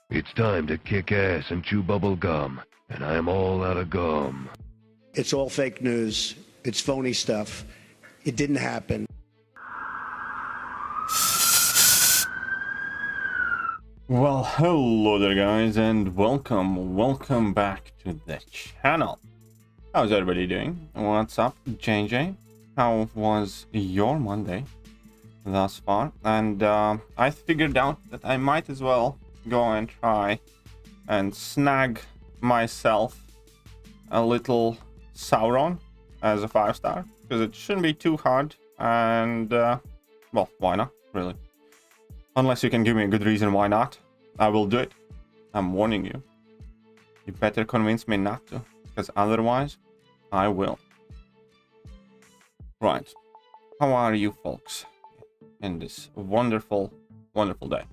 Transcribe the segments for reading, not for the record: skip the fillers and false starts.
It's time to kick ass and chew bubble gum, and I'm all out of gum. It's all fake news. It's phony stuff. It didn't happen. Well, hello there guys, and welcome back to the channel. How's everybody doing? What's up, JJ? How was your Monday thus far? And I figured out that I might as well go and try and snag myself a little Sauron as a 5-star, because it shouldn't be too hard, and well, why not, really? Unless you can give me a good reason why not, I will do it. I'm warning you. You better convince me not to, because otherwise I will. Right, how are you folks in this wonderful day?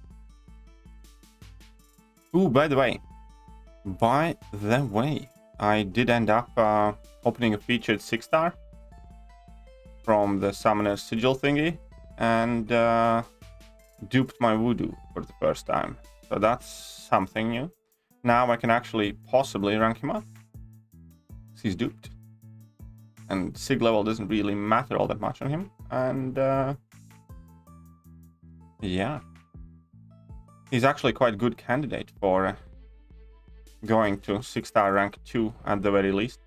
Ooh, by the way, I did end up opening a featured 6-star from the Summoner's Sigil thingy, and duped my voodoo for the first time. So that's something new. Now I can actually possibly rank him up. He's duped. And sig level doesn't really matter all that much on him. And yeah. He's actually quite a good candidate for going to 6-star rank 2 at the very least.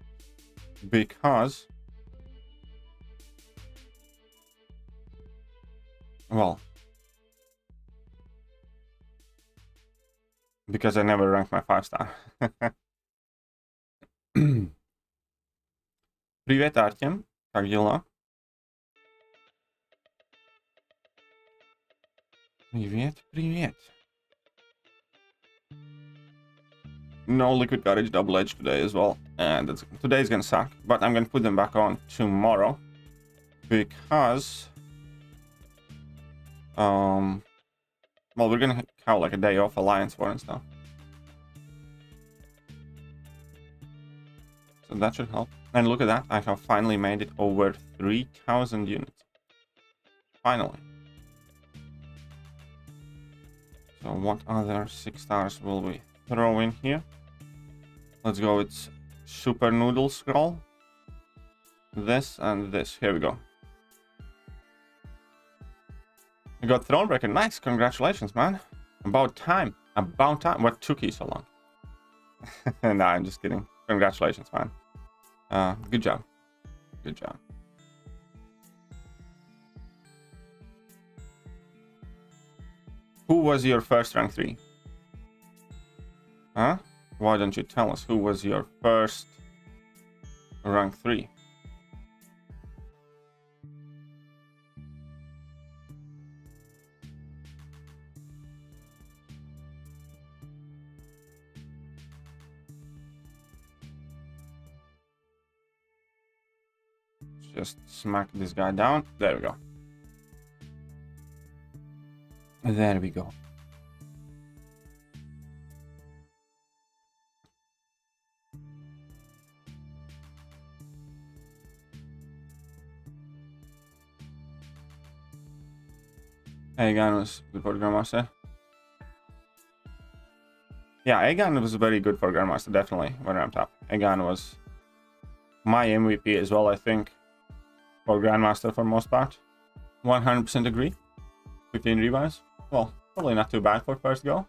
Because, well, because I never ranked my 5-star. Привет, Артем. Как дела? Привет. No liquid courage double edge today as well, and today's gonna suck, but I'm gonna put them back on tomorrow because well, we're gonna have like a day off Alliance War and stuff, so that should help. And look at that, I have finally made it over 3,000 units. Finally. So what other 6-stars will we throw in here? Let's go with Super Noodle Scroll. This and this. Here we go. You got Thronebreaker. Nice. Congratulations, man. About time. What took you so long? Nah, I'm just kidding. Congratulations, man. Good job. Good job. Who was your first rank 3? Huh? Why don't you tell us who was your first rank 3? Just smack this guy down. There we go. There we go. Aegon was good for Grandmaster. Yeah, Aegon was very good for Grandmaster, definitely, when ramped up. Aegon was my MVP as well, I think, for Grandmaster for most part. 100% agree. 15 rebuys. Well, probably not too bad for first go.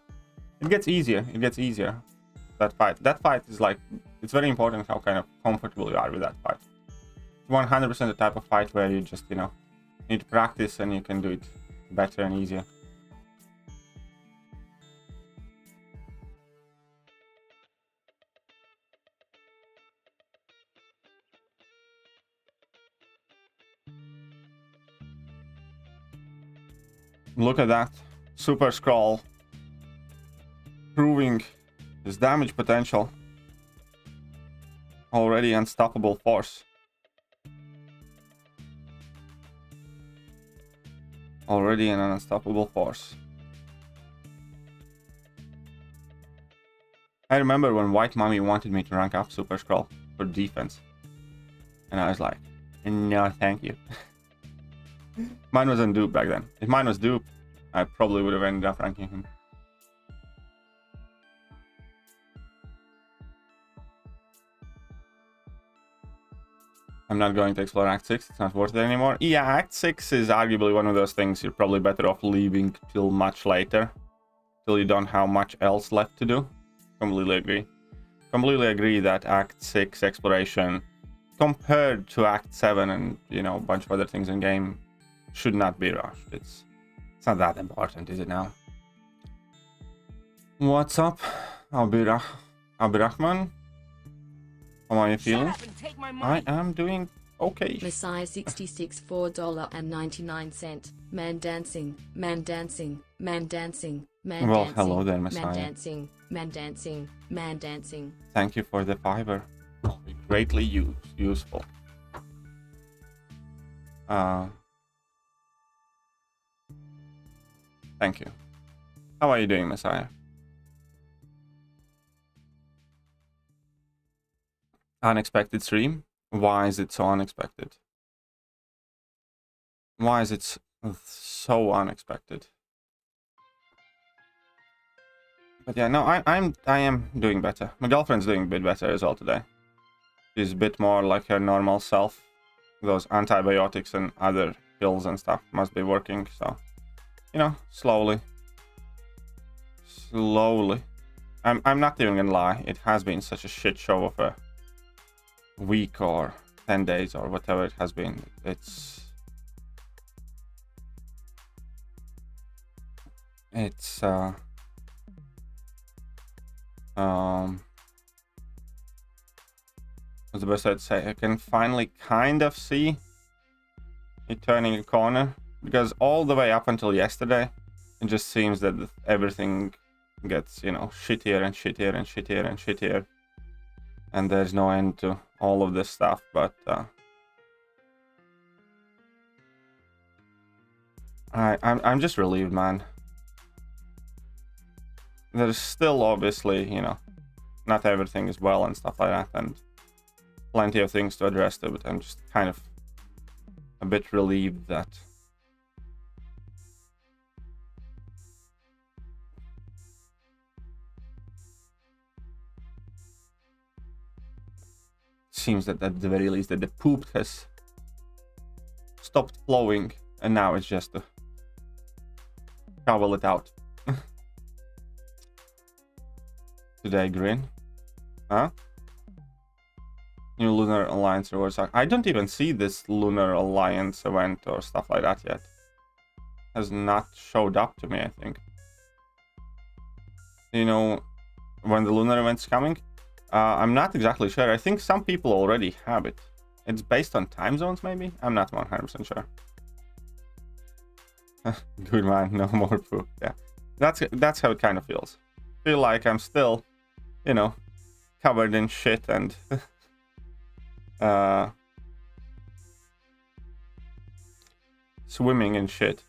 It gets easier. That fight is like, it's very important how kind of comfortable you are with that fight. 100% the type of fight where you just, you know, need to practice and you can do it better and easier. Look at that. Super Scroll. Proving his damage potential. Already unstoppable force. Already an unstoppable force. I remember when White Mommy wanted me to rank up Super Scroll for defense. And I was like, no, thank you. Mine wasn't dupe back then. If mine was dupe, I probably would have ended up ranking him. I'm not going to explore Act 6. It's not worth it anymore. Yeah, Act 6 is arguably one of those things you're probably better off leaving till much later. Till you don't have much else left to do. Completely agree. Completely agree that Act 6 exploration, compared to Act 7 and, you know, a bunch of other things in game, should not be rushed. It's not that important, is it now? What's up, Abirahman? How are you feeling? I am doing okay. Messiah 66 $4.99. Man dancing, man dancing, man dancing, man Well, dancing. hello there, Messiah. Man dancing, man dancing, man dancing. Thank you for the fiver. Will be greatly useful. Thank you. How are you doing, Messiah? Unexpected stream? Why is it so unexpected? Why is it so unexpected? But yeah, no, I am doing better. My girlfriend's doing a bit better as well today. She's a bit more like her normal self. Those antibiotics and other pills and stuff must be working, so, you know, slowly. I'm not even gonna lie, it has been such a shit show of a week or 10 days or whatever it has been. It's what's the best way to say? I can finally kind of see it turning a corner, because all the way up until yesterday it just seems that everything gets, you know, shittier and shittier and shittier and shittier, and there's no end to all of this stuff. But I'm just relieved, man. There's still obviously, you know, not everything is well and stuff like that, and plenty of things to address to, but I'm just kind of a bit relieved that seems that at the very least that the poop has stopped flowing, and now it's just to shovel it out. Today, grin. Huh? New Lunar Alliance rewards. I don't even see this Lunar Alliance event or stuff like that yet. Has not showed up to me, I think. You know when the Lunar event's coming? I'm not exactly sure. I think some people already have it. It's based on time zones, maybe? I'm not 100% sure. Good man, no more poop. Yeah, that's how it kind of feels. Feel like I'm still, you know, covered in shit and swimming in shit,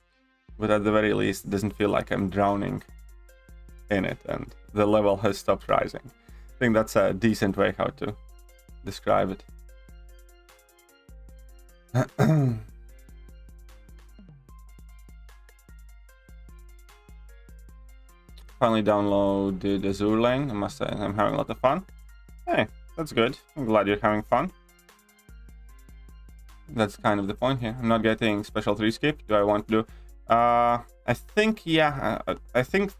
but at the very least it doesn't feel like I'm drowning in it and the level has stopped rising. I think that's a decent way how to describe it. Finally downloaded Azure Lane. I must say I'm having a lot of fun. Hey, that's good. I'm glad you're having fun. That's kind of the point here. I'm not getting special 3 skip. Do I want to do? I think, yeah. I think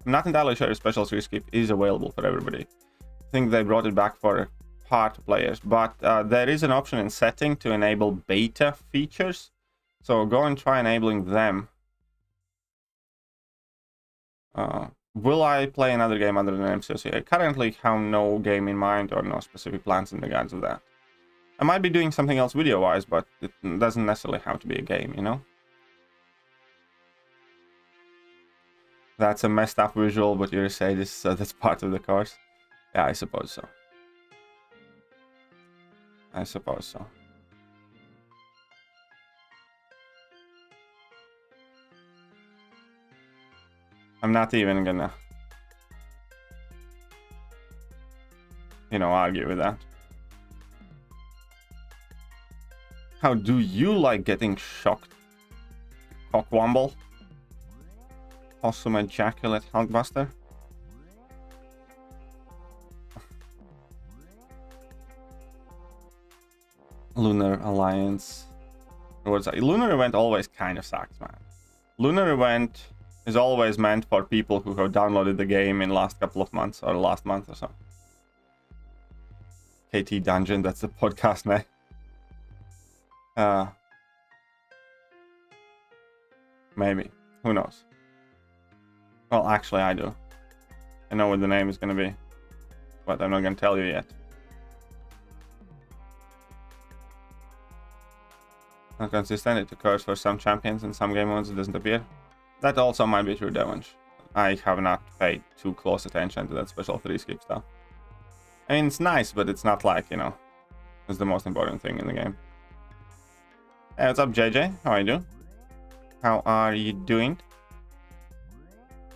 I'm not entirely sure if special 3 skip is available for everybody. I think they brought it back for part players, but there is an option in setting to enable beta features. So go and try enabling them. Will I play another game other than MCOC? I currently have no game in mind or no specific plans in regards to that. I might be doing something else video-wise, but it doesn't necessarily have to be a game, you know? That's a messed up visual, but you say this, that's part of the course. Yeah, I suppose so. I suppose so. I'm not even gonna, you know, argue with that. How do you like getting shocked Cockwomble. Possum Ejaculate Hulkbuster. Lunar Alliance. Lunar Event always kind of sucks, man. Lunar Event is always meant for people who have downloaded the game in last couple of months or last month or so. KT Dungeon, that's the podcast name. Maybe. Who knows? Well, actually, I do. I know what the name is going to be, but I'm not going to tell you yet. Not consistent, it occurs for some champions and some game modes it doesn't appear. That also might be true, Devonch. I have not paid too close attention to that special 3 skip stuff. I mean, it's nice, but it's not like, you know, it's the most important thing in the game. Hey, what's up, JJ? How are you doing? How are you doing?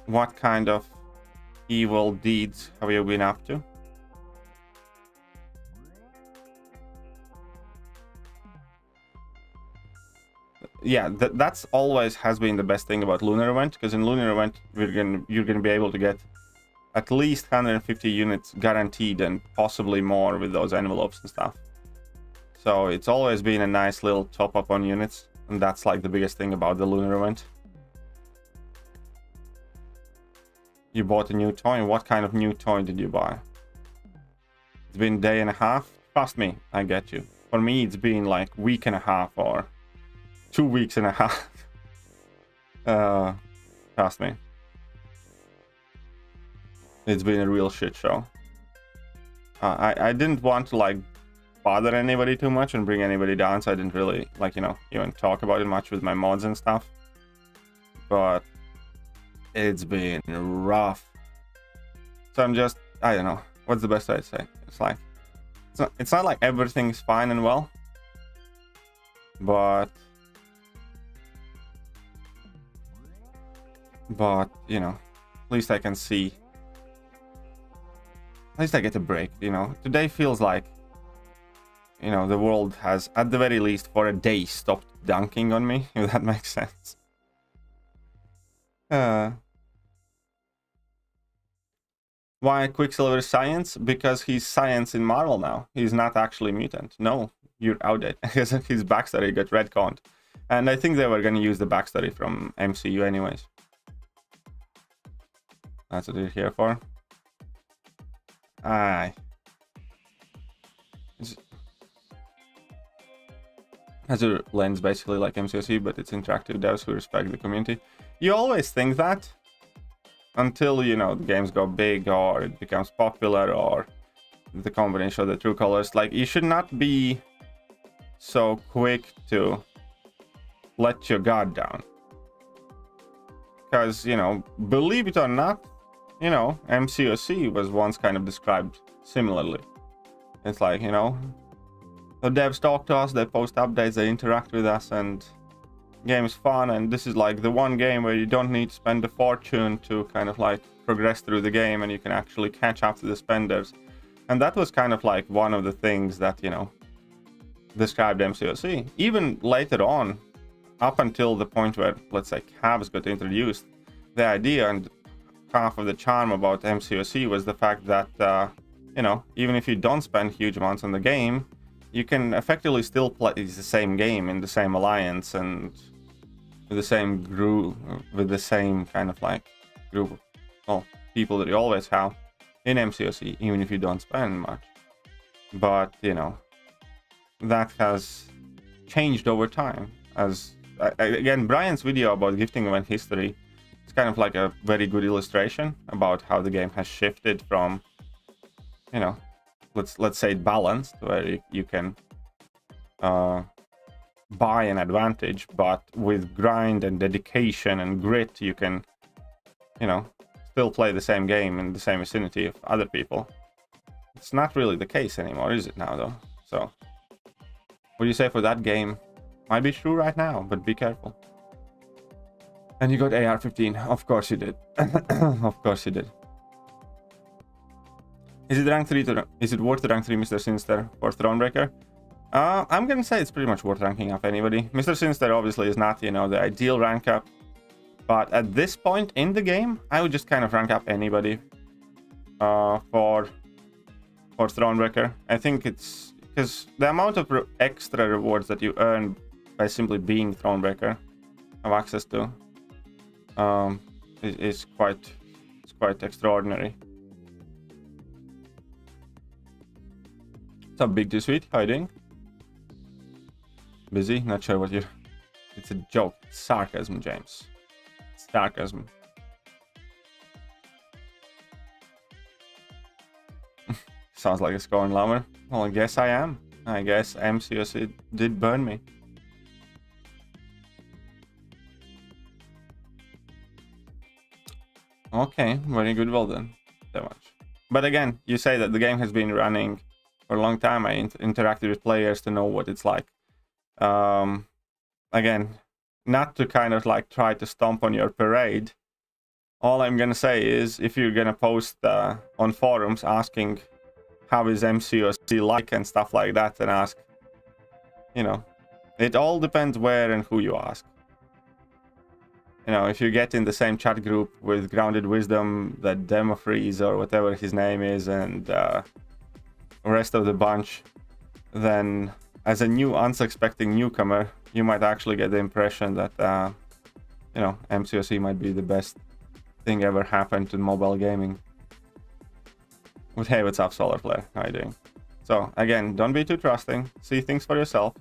What kind of evil deeds have you been up to? Yeah, that's always has been the best thing about Lunar Event, because in Lunar Event you're gonna be able to get at least 150 units guaranteed and possibly more with those envelopes and stuff. So it's always been a nice little top up on units, and that's like the biggest thing about the Lunar Event. You bought a new toy. What kind of new toy did you buy? It's been a day and a half. Trust me, I get you. For me, it's been like week and a half or 2 weeks and a half. Trust me. It's been a real shit show. I didn't want to like bother anybody too much and bring anybody down, so I didn't really like, you know, even talk about it much with my mods and stuff. But it's been rough. So I'm just, I don't know, what's the best way to say? It's like, it's not like everything's fine and well, but you know, at least I can see, at least I get a break, you know. Today feels like, you know, the world has at the very least for a day stopped dunking on me, if that makes sense. Why Quicksilver Science? Because he's Science in Marvel now. He's not actually mutant. No, you're outdated. His backstory got retconned. And I think they were going to use the backstory from MCU anyways. That's what we're here for. Aye. Has a lens basically like MCOC, but it's interactive devs who respect the community. You always think that until, you know, the games go big or it becomes popular or the company show the true colors. Like, you should not be so quick to let your guard down. Because, you know, believe it or not, you know, MCOC was once kind of described similarly. It's like, you know, the devs talk to us, they post updates, they interact with us, and game is fun. And this is like the one game where you don't need to spend a fortune to kind of like progress through the game, and you can actually catch up to the spenders. And that was kind of like one of the things that, you know, described MCOC. Even later on, up until the point where, let's say, cabs got introduced, the idea and half of the charm about MCOC was the fact that, you know, even if you don't spend huge amounts on the game, you can effectively still play the same game in the same alliance and with the same group, with the same kind of like group of, well, people that you always have in MCOC, even if you don't spend much. But, you know, that has changed over time. As again, Brian's video about gifting event history is kind of like a very good illustration about how the game has shifted from, you know, let's say balanced, where you can buy an advantage, but with grind and dedication and grit, you can, you know, still play the same game in the same vicinity of other people. It's not really the case anymore, is it now, though? So, what do you say for that game? Might be true right now, but be careful. And you got AR-15. Of course you did. Of course you did. Is it rank 3 to, is it worth rank 3 Mr. Sinister for Thronebreaker? I'm gonna say it's pretty much worth ranking up anybody. Mr. Sinister obviously is not, you know, the ideal rank up. But at this point in the game, I would just kind of rank up anybody for Thronebreaker. I think it's because the amount of extra rewards that you earn by simply being Thronebreaker, have access to, is quite extraordinary. What's up, Big Too Sweet? How you doing? Busy? Not sure what you're... It's a joke. It's sarcasm, James. It's sarcasm. Sounds like a scorn lover. Well, I guess I am. I guess MCOC did burn me. Okay, very good, well done. So much. But again, you say that the game has been running for a long time. I interacted with players to know what it's like. Again, not to kind of like try to stomp on your parade. All I'm gonna say is, if you're gonna post on forums asking how is MCOC like and stuff like that, and ask, you know, it all depends where and who you ask. You know, if you get in the same chat group with Grounded Wisdom, that Demo Freeze or whatever his name is, and the rest of the bunch, then as a new unsuspecting newcomer, you might actually get the impression that, you know, MCOC might be the best thing ever happened to mobile gaming. But hey, what's up, Solar Flare? How you doing? So, again, don't be too trusting. See things for yourself.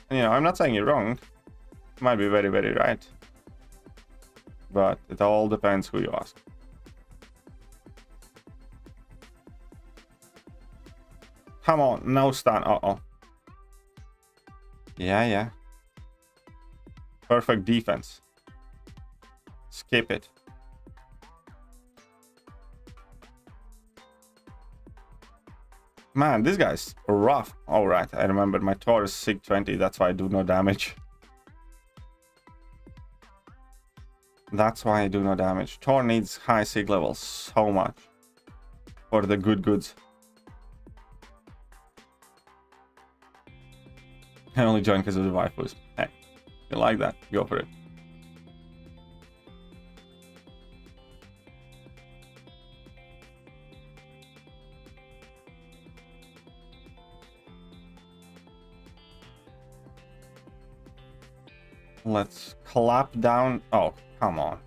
And, you know, I'm not saying you're wrong. You might be very, very right. But it all depends who you ask. Come on, no stun. Uh-oh. Yeah. Perfect defense. Skip it. Man, this guy's rough. Alright, I remember my Tor is SIG 20, that's why I do no damage. That's why I do no damage. Tor needs high SIG levels so much for the good goods. I only joined because of the waifus. Hey, you like that? Go for it. Let's clap down. Oh, come on.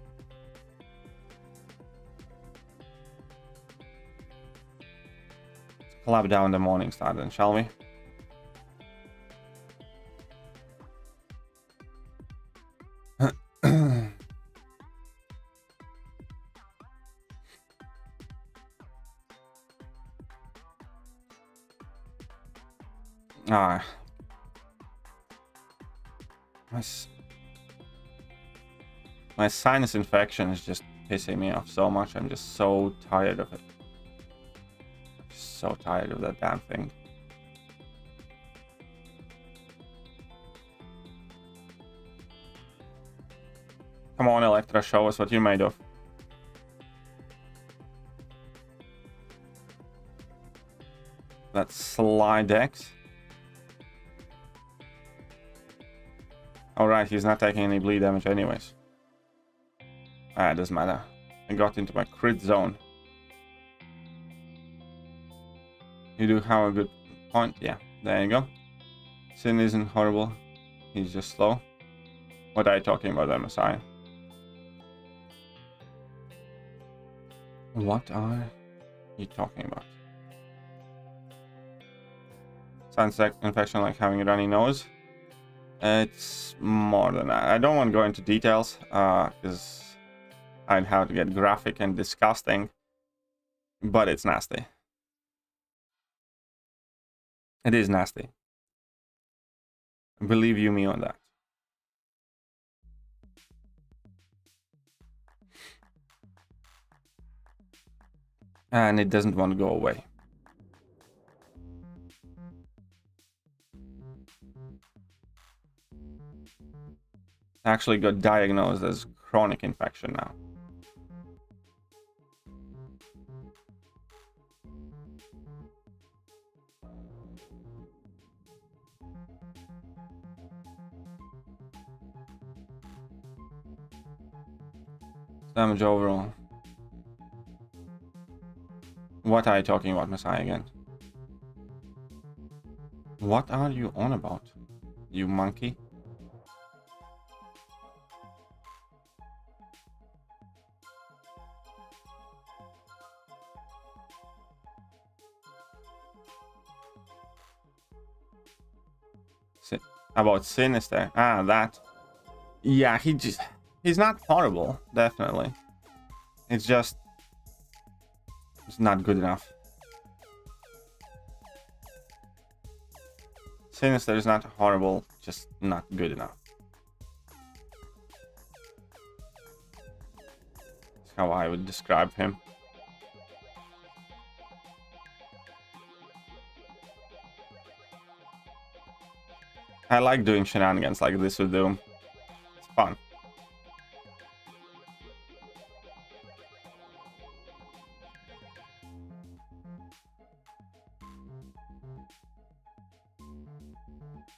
Let's clap down the Morning Star then, shall we? My sinus infection is just pissing me off so much. I'm just so tired of it. So tired of that damn thing. Come on, Electra, show us what you're made of. That's Slide X. Alright, he's not taking any bleed damage anyways. It doesn't matter. I got into my crit zone. You do have a good point. Yeah, there you go. Sin isn't horrible. He's just slow. What are you talking about, MSI? What are you talking about? Sinus infection like having a runny nose. It's more than that. I don't want to go into details because I'd have to get graphic and disgusting, but it's nasty. It is nasty. Believe you me on that. And it doesn't want to go away. Actually got diagnosed as chronic infection now. Damage overall. What are you talking about, Messiah, again? What are you on about, you monkey? About Sinister. Ah, that. Yeah, he's not horrible, definitely. It's just it's not good enough. Sinister is not horrible, just not good enough. That's how I would describe him. I like doing shenanigans like this with Doom. It's fun.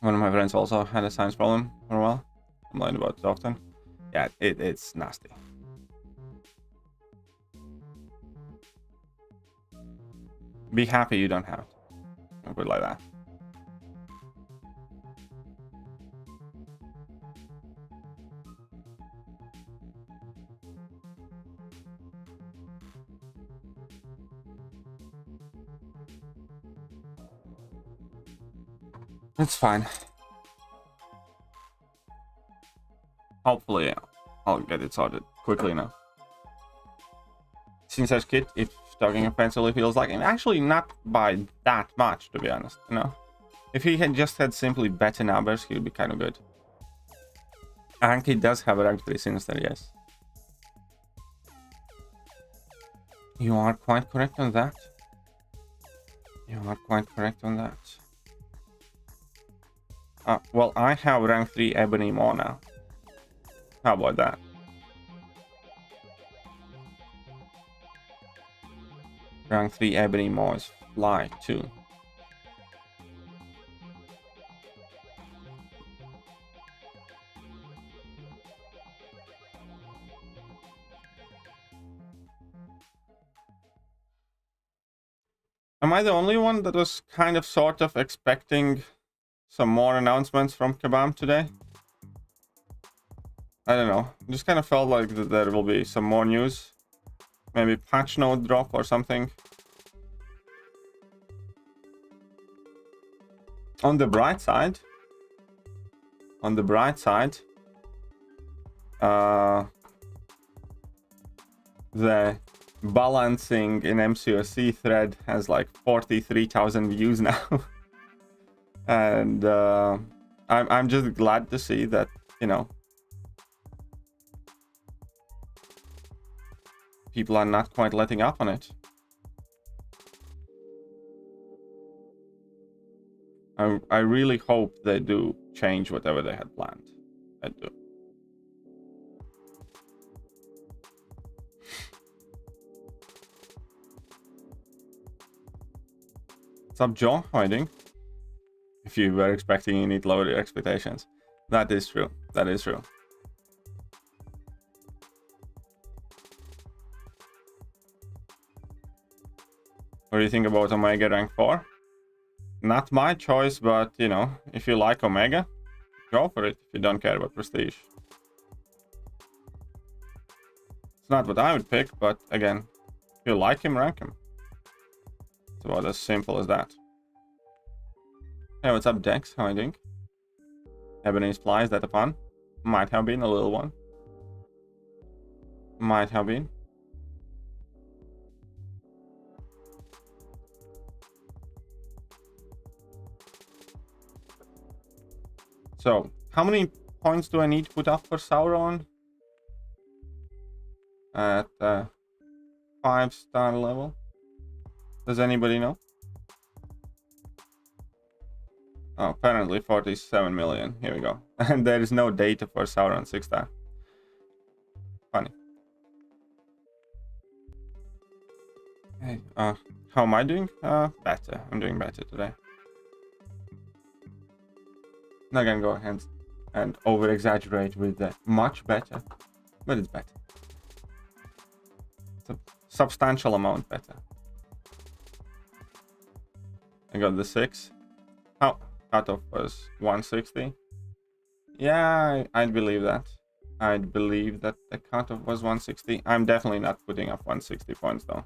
One of my friends also had a science problem for a while. I'm lying about it often. Yeah, it's nasty. Be happy you don't have it. I'll put it like that. It's fine. Hopefully, I'll get it sorted quickly now. Sincer's kid, if talking offensively feels like him, actually not by that much, to be honest, you know? If he had just had simply better numbers, he would be kind of good. And he does have a rank 3 Sinister, yes. You are quite correct on that. You are quite correct on that. Well, I have rank 3 Ebony Maw now. How about that? Rank 3 Ebony Maw is fly too. Am I the only one that was kind of sort of expecting some more announcements from Kabam today? I don't know. Just kind of felt like that there will be some more news. Maybe patch note drop or something. On the bright side, the balancing in MCOC thread has like 43,000 views now. And I'm just glad to see that, you know, people are not quite letting up on it. I really hope they do change whatever they had planned. I do. What's up, Joe? How are you doing? If you were expecting, you need to lower your expectations. That is true. That is true. What do you think about Omega rank 4? Not my choice, but, you know, if you like Omega, go for it if you don't care about prestige. It's not what I would pick, but again, if you like him, rank him. It's about as simple as that. Hey, what's up, Dex? How are you doing? Ebony Supply, is that a pun? Might have been a little one. Might have been. So, how many points do I need to put up for Sauron? At 5-star level? Does anybody know? Oh, apparently 47 million. Here we go. And there is no data for Sauron 6-star. Funny. Hey, how am I doing? Better. I'm doing better today. Not gonna go ahead and over exaggerate with the much better, but it's better. substantial amount better. I got the 6. Oh, cutoff was 160. Yeah, I'd believe that. I'd believe that the cutoff was 160. I'm definitely not putting up 160 points though.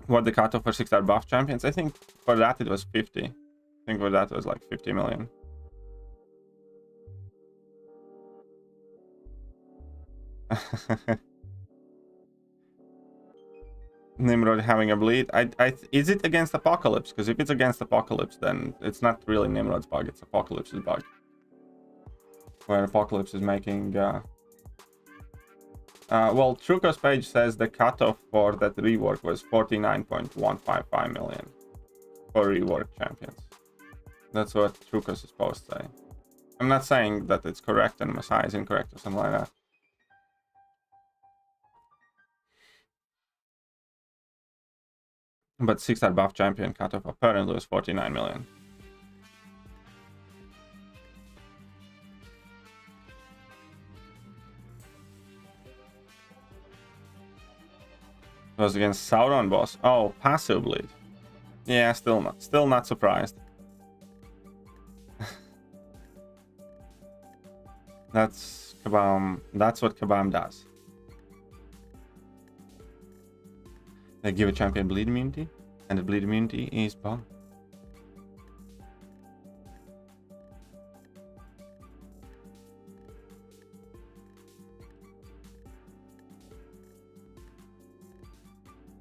What the cutoff for 6-star buff champions? I think for that it was 50. I think for that it was like 50 million. Nimrod having a bleed. Is it against Apocalypse? Because if it's against Apocalypse, then it's not really Nimrod's bug, it's Apocalypse's bug. Where Apocalypse is making... well, Truco's page says the cutoff for that rework was 49.155 million for rework champions. That's what Truco's is supposed to say. I'm not saying that it's correct and Messiah is incorrect or something like that. But 6-star buff champion cutoff apparently was 49 million. It was against Sauron boss. Oh, passive bleed. Yeah, still not surprised. That's Kabam. That's what Kabam does. They give a champion bleed immunity, and the bleed immunity is bomb.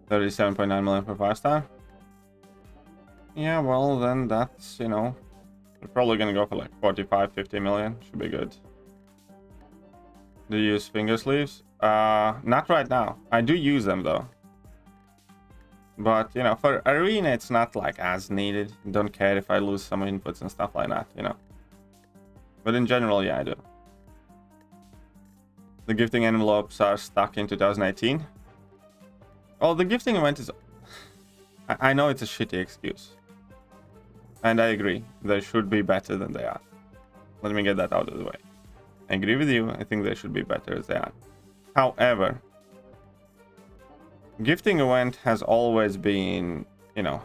$37.9 million for 5-star. Yeah, well then that's, you know, we're probably gonna go for like 45-50 million. Should be good. Do you use finger sleeves? Not right now. I do use them though. But, you know, for arena, it's not like as needed. Don't care if I lose some inputs and stuff like that, you know. But in general, yeah, I do. The gifting envelopes are stuck in 2018. Well, the gifting event is... I know it's a shitty excuse. And I agree. They should be better than they are. Let me get that out of the way. I agree with you. I think they should be better as they are. However... gifting event has always been, you know,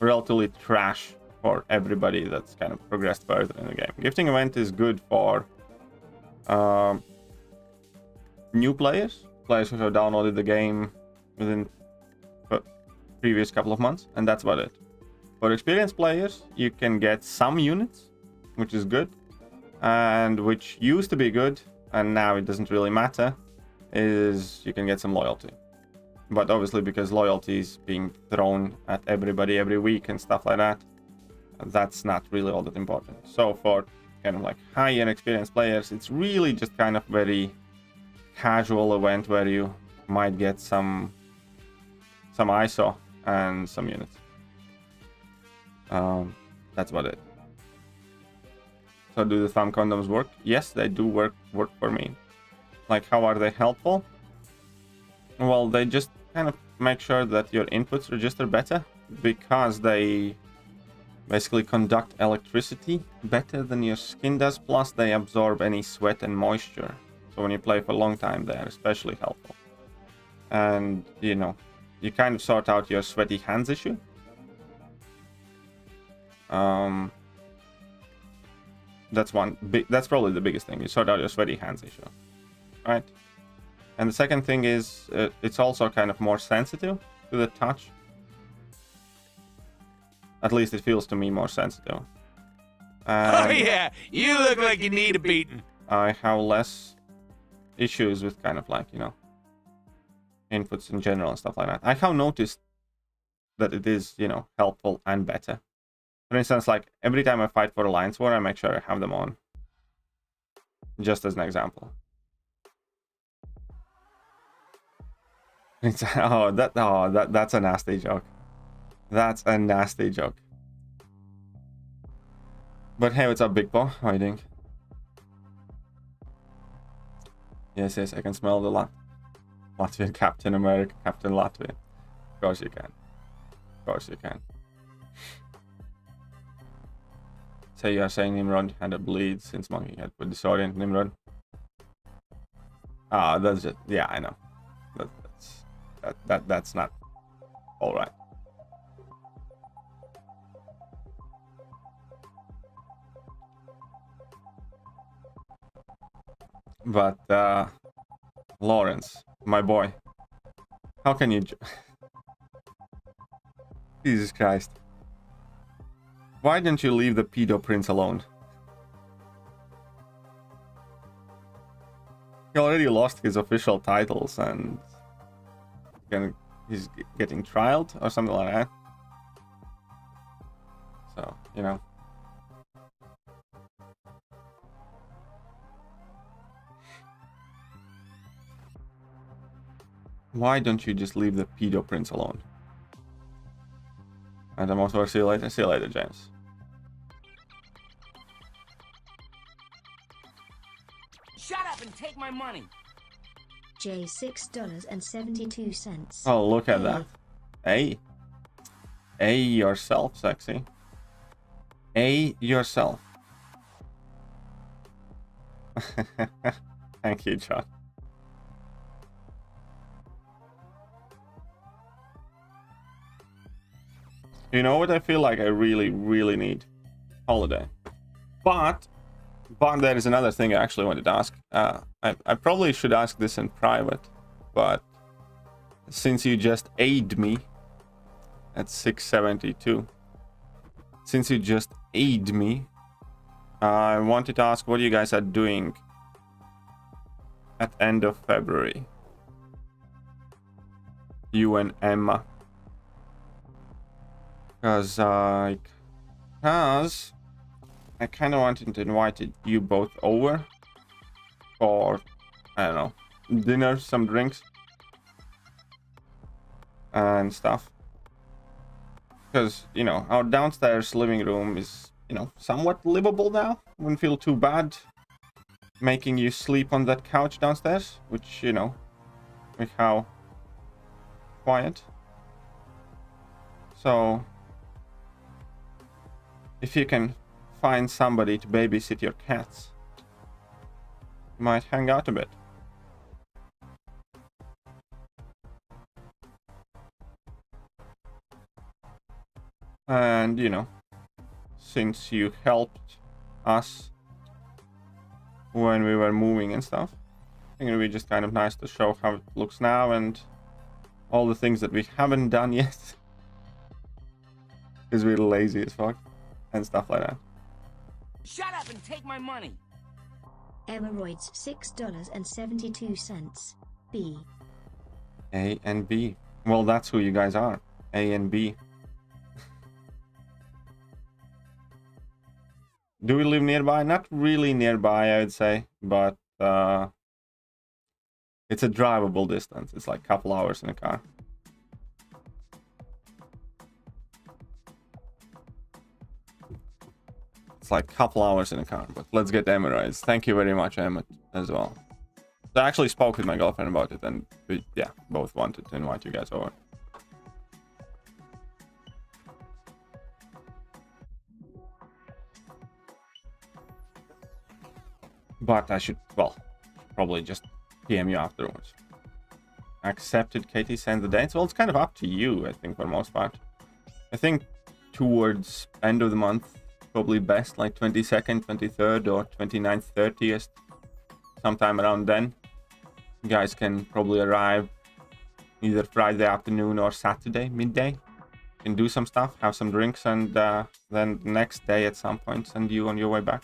relatively trash for everybody that's kind of progressed further in the game. Gifting event is good for new players who have downloaded the game within the previous couple of months, and that's about it. For experienced players, you can get some units, which is good, and which used to be good, and now it doesn't really matter, is you can get some loyalty. But obviously, because loyalty is being thrown at everybody every week and stuff like that, that's not really all that important. So for kind of like high-end experienced players, it's really just kind of very casual event where you might get some ISO and some units. That's about it. So do the thumb condoms work? Yes, they do work for me. Like, how are they helpful? Well, they just kind of make sure that your inputs register better, because they basically conduct electricity better than your skin does, plus they absorb any sweat and moisture. So when you play for a long time, they are especially helpful. And, you know, you kind of sort out your sweaty hands issue. That's probably the biggest thing. You sort out your sweaty hands issue, right? And the second thing is, it's also kind of more sensitive to the touch. At least it feels to me more sensitive. Oh yeah, you look like you need a beating. I have less issues with kind of like, you know, inputs in general and stuff like that. I have noticed that it is, you know, helpful and better. For instance, like every time I fight for Alliance War, I make sure I have them on. Just as an example. That's a nasty joke. That's a nasty joke. But hey, what's up, Big Paw? How are you doing? Yes, I can smell the Latvian Captain America, Captain Latvia. Of course you can. Of course you can. So you are saying Nimrod had a bleed since Monkey had put disorient Nimrod? Ah, that's just, yeah, I know. That's not all right. But Lawrence, my boy, how can you? Jesus Christ! Why don't you leave the pedo prince alone? He already lost his official titles and he's getting trialed or something like that. So, you know. Why don't you just leave the pedo prince alone? And I'm also see you later. See you later, James. Shut up and take my money. J $6.72. Oh, look at that. Hey. Hey yourself, sexy. Hey yourself. Thank you, John. You know what I feel like I really, really need? Holiday. But there is another thing I actually wanted to ask. I probably should ask this in private, but since you just aid me at 672, since you just aid me, I wanted to ask what you guys are doing at end of February. You and Emma. Because I kind of wanted to invite you both over for, I don't know, dinner, some drinks and stuff. Because, you know, our downstairs living room is, you know, somewhat livable now. Wouldn't feel too bad making you sleep on that couch downstairs, which, you know, with how quiet. So if you can find somebody to babysit your cats, you might hang out a bit. And, you know, since you helped us when we were moving and stuff, I think it would be just kind of nice to show how it looks now and all the things that we haven't done yet. Because we're lazy as fuck. And stuff like that. Shut up and take my money. Emeroids $6.72. B. A and B. Well, that's who you guys are. A and B. Do we live nearby? Not really nearby, I would say, but it's a drivable distance. It's like a couple hours in a car. It's like a couple hours in a car, but let's get Emma. Thank you very much, Emma, as well. So I actually spoke with my girlfriend about it, and we, yeah, both wanted to invite you guys over. But I should, well, probably just PM you afterwards. Accepted. Katie sent the dates. Well, it's kind of up to you, I think, for the most part. I think towards end of the month, probably best, like 22nd, 23rd, or 29th, 30th, sometime around then. You guys can probably arrive either Friday afternoon or Saturday midday. You can do some stuff, have some drinks, and then next day at some point send you on your way back.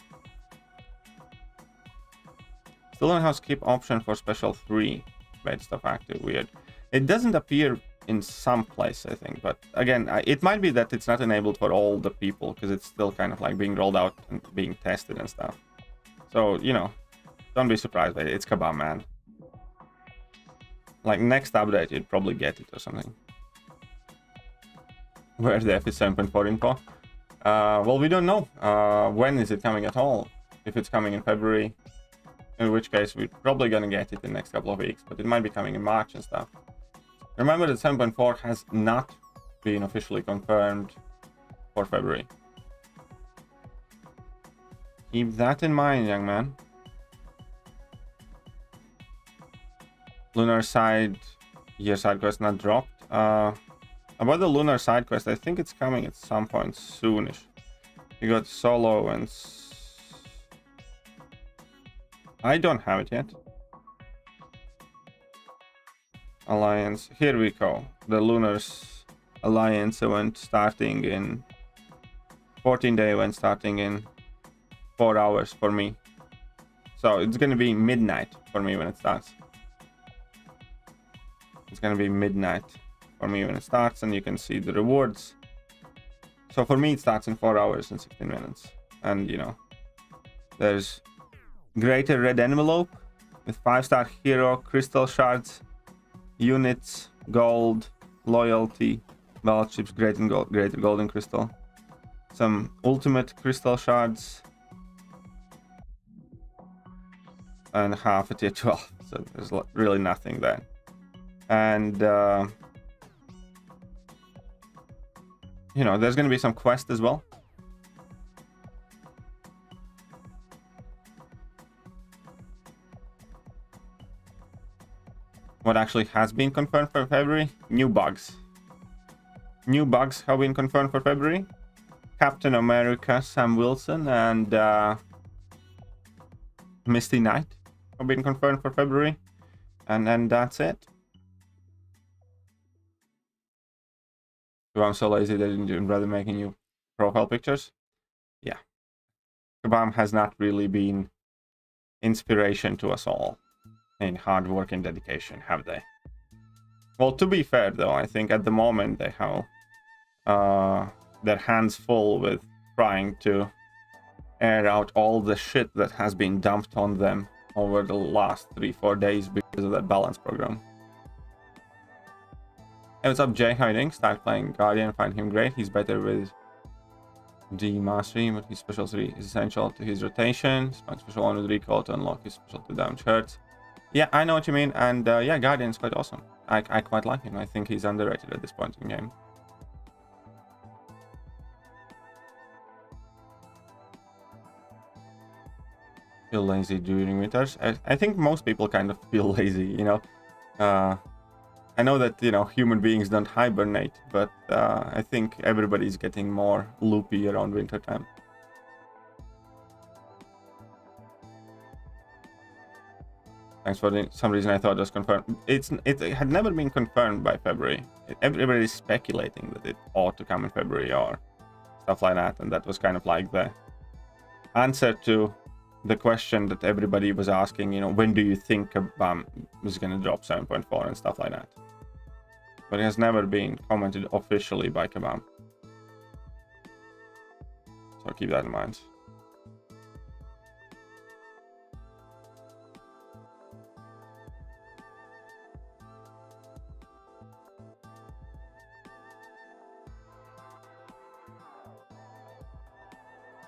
Still don't have skip option for special 3. Made stuff active. Weird. It doesn't appear in some place, I think, but again, it might be that it's not enabled for all the people because it's still kind of like being rolled out and being tested and stuff. So, you know, don't be surprised by it. It's Kabam, man. Like next update, you'd probably get it or something. Where's the FS 7.4 info? Well, we don't know. When is it coming at all? If it's coming in February, in which case we're probably gonna get it in the next couple of weeks, but it might be coming in March and stuff. Remember that 7.4 has not been officially confirmed for February. Keep that in mind, young man. Lunar side quest not dropped. About the lunar side quest, I think it's coming at some point soonish. You got solo and I don't have it yet. Alliance, here we go. The Lunar's Alliance event starting in 14-day event starting in 4 hours for me. So it's gonna be midnight for me when it starts. It's gonna be midnight for me when it starts, and you can see the rewards. So for me it starts in 4 hours and 16 minutes. And you know, there's greater red envelope with 5-star hero, crystal shards, units, gold, loyalty, battleships, greater golden crystal, some ultimate crystal shards, and half a tier 12. So there's really nothing there. And you know, there's gonna be some quest as well. What actually has been confirmed for February? New bugs. New bugs have been confirmed for February. Captain America, Sam Wilson, and Misty Knight have been confirmed for February. And then that's it. I'm so lazy that I didn't rather making new profile pictures. Yeah. Kabam has not really been inspiration to us all in hard work and dedication, have they? Well, to be fair though, I think at the moment they have their hands full with trying to air out all the shit that has been dumped on them over the last 3-4 days because of that balance program. Hey, what's up, Jay? How are you doing? Start playing Guardian, find him great. He's better with D mastery, but his special 3 is essential to his rotation. Spend special 1 with recall to unlock his special 2 damage hurts. Yeah, I know what you mean, and yeah, Guardian is quite awesome. I quite like him. I think he's underrated at this point in the game. Feel lazy during winters. I think most people kind of feel lazy, you know. I know that, you know, human beings don't hibernate, but I think everybody's getting more loopy around winter time. Thanks for some reason I thought it was confirmed. It had never been confirmed by February. Everybody's speculating that it ought to come in February or stuff like that, and that was kind of like the answer to the question that everybody was asking, you know, when do you think Kabam is going to drop 7.4 and stuff like that. But it has never been commented officially by Kabam. So keep that in mind.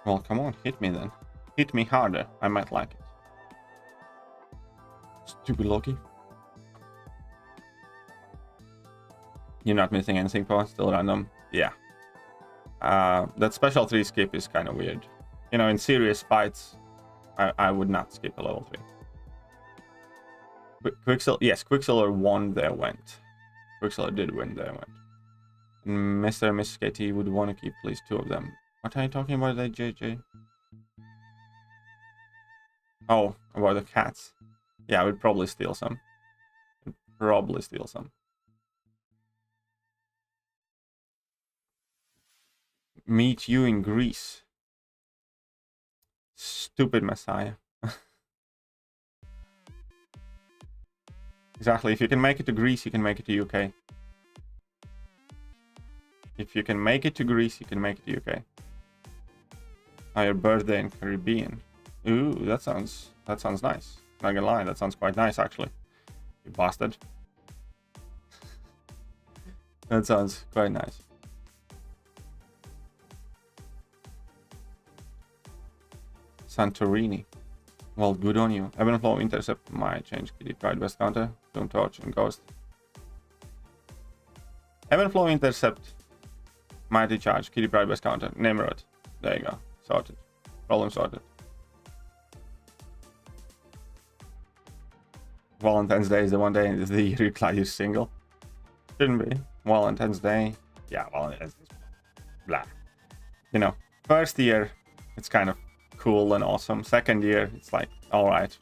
Well, come on, hit me then. Hit me harder. I might like it. Stupid Loki. You're not missing anything, Paul? Still random? Yeah. That special 3 skip is kind of weird. You know, in serious fights, I would not skip a level 3. Quicksilver, yes, Quicksilver won their event. Quicksilver did win their event. Mr. and Mrs. KT would want to keep at least 2 of them. What are you talking about there, JJ? Oh, about the cats. Yeah, I would probably steal some. Meet you in Greece. Stupid Messiah. Exactly, if you can make it to Greece, you can make it to UK. If you can make it to Greece, you can make it to UK. Oh, your birthday in Caribbean. Ooh, that sounds nice. Not gonna lie, that sounds quite nice actually. You bastard. That sounds quite nice. Santorini. Well, good on you. Ebb and Flow Intercept might change KD Pride Best Counter, Doom Torch, and Ghost. Ebb and Flow Intercept might charge KD Pride Best Counter. Nimrod. There you go. Sorted. Problem sorted. Valentine's Day is the one day in the year you decide you're single. Shouldn't be. Valentine's Day. Yeah, Valentine's Day. Blah. You know, first year, it's kind of cool and awesome. Second year, it's like, alright.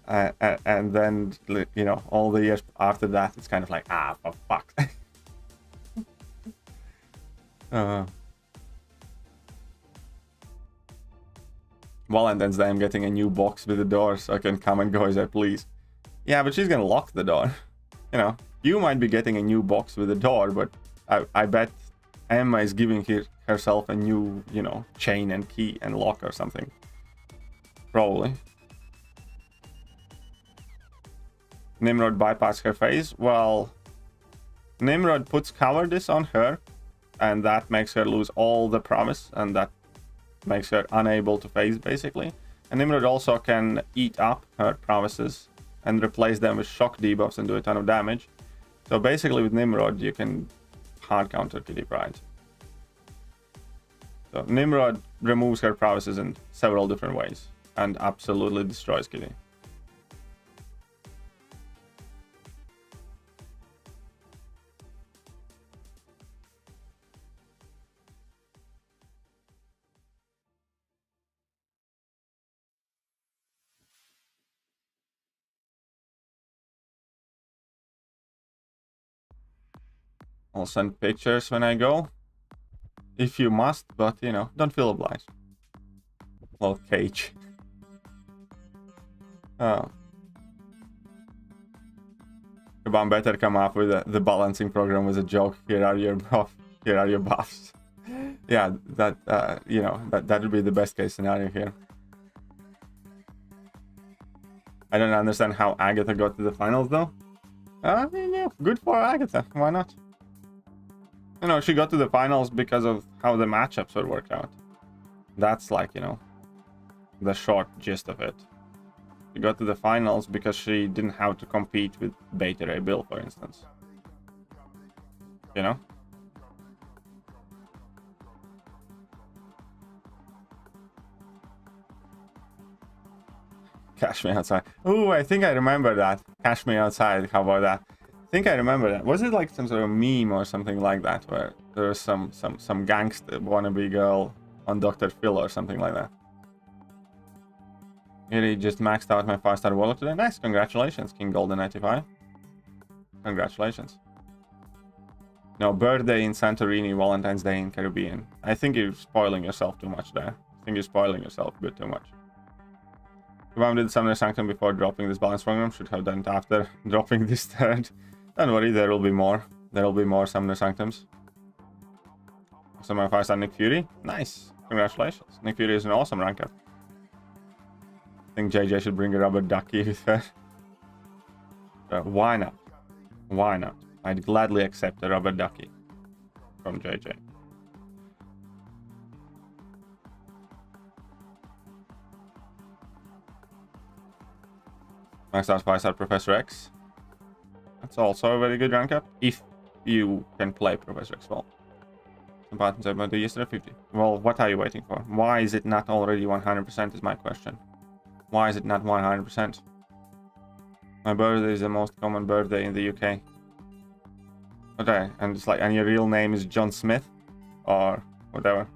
And then, you know, all the years after that, it's kind of like, ah, for fuck. Valentine's Day, I'm getting a new box with a door so I can come and go as I please. Yeah, but she's gonna lock the door. You know, you might be getting a new box with a door, but I bet Emma is giving herself a new, you know, chain and key and lock or something. Probably. Nimrod bypassed her face. Well, Nimrod puts cowardice on her, and that makes her lose all the promise, and that makes her unable to phase, basically. And Nimrod also can eat up her promises and replace them with shock debuffs and do a ton of damage. So basically with Nimrod, you can hard counter Kitty Pryde. So Nimrod removes her promises in several different ways and absolutely destroys Kitty. I'll send pictures when I go, if you must, but you know, don't feel obliged. Little cage. Oh. Kabam better come up with the balancing program was a joke. Here are your buffs. Yeah, that you know, that would be the best case scenario here. I don't understand how Agatha got to the finals though. Yeah, good for Agatha. Why not? You know, she got to the finals because of how the matchups were worked out. That's like, you know, the short gist of it. She got to the finals because she didn't have to compete with Beta Ray Bill, for instance. You know? Cash Me Outside. Ooh, I think I remember that. Cash Me Outside, how about that? I think I remember that. Was it like some sort of meme or something like that, where there was some gangster wannabe girl on Dr. Phil or something like that? Really just maxed out my 5-star wallet today. Nice, congratulations, King Golden 95. Congratulations. No, birthday in Santorini, Valentine's Day in Caribbean. I think you're spoiling yourself too much there. I think you're spoiling yourself a bit too much. Kabam did Summoner Sanctum before dropping this balance program. Should have done it after dropping this third. Don't worry, there will be more. There will be more Summoner Sanctums. So my 5-star Nick Fury. Nice. Congratulations. Nick Fury is an awesome rank up. I think JJ should bring a rubber ducky with her. Why not? Why not? I'd gladly accept a rubber ducky from JJ. Max out 5-star Professor X. That's also a very good rank up, if you can play Professor X well. Some patterns I went to yesterday, 50. Well, what are you waiting for? Why is it not already 100% is my question. Why is it not 100%? My birthday is the most common birthday in the UK. Okay, and it's like, and your real name is John Smith? Or whatever.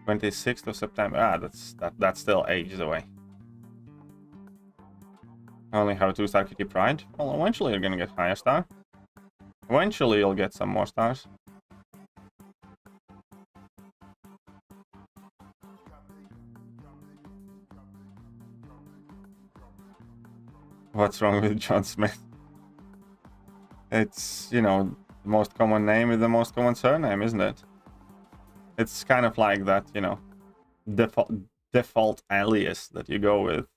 (26th of September). Ah, that's still ages away. I only have a 2-star Kitty Pryde. Well, eventually you're gonna get higher star. Eventually you'll get some more stars. What's wrong with John Smith? It's, you know, the most common name with the most common surname, isn't it? It's kind of like that, you know, default alias that you go with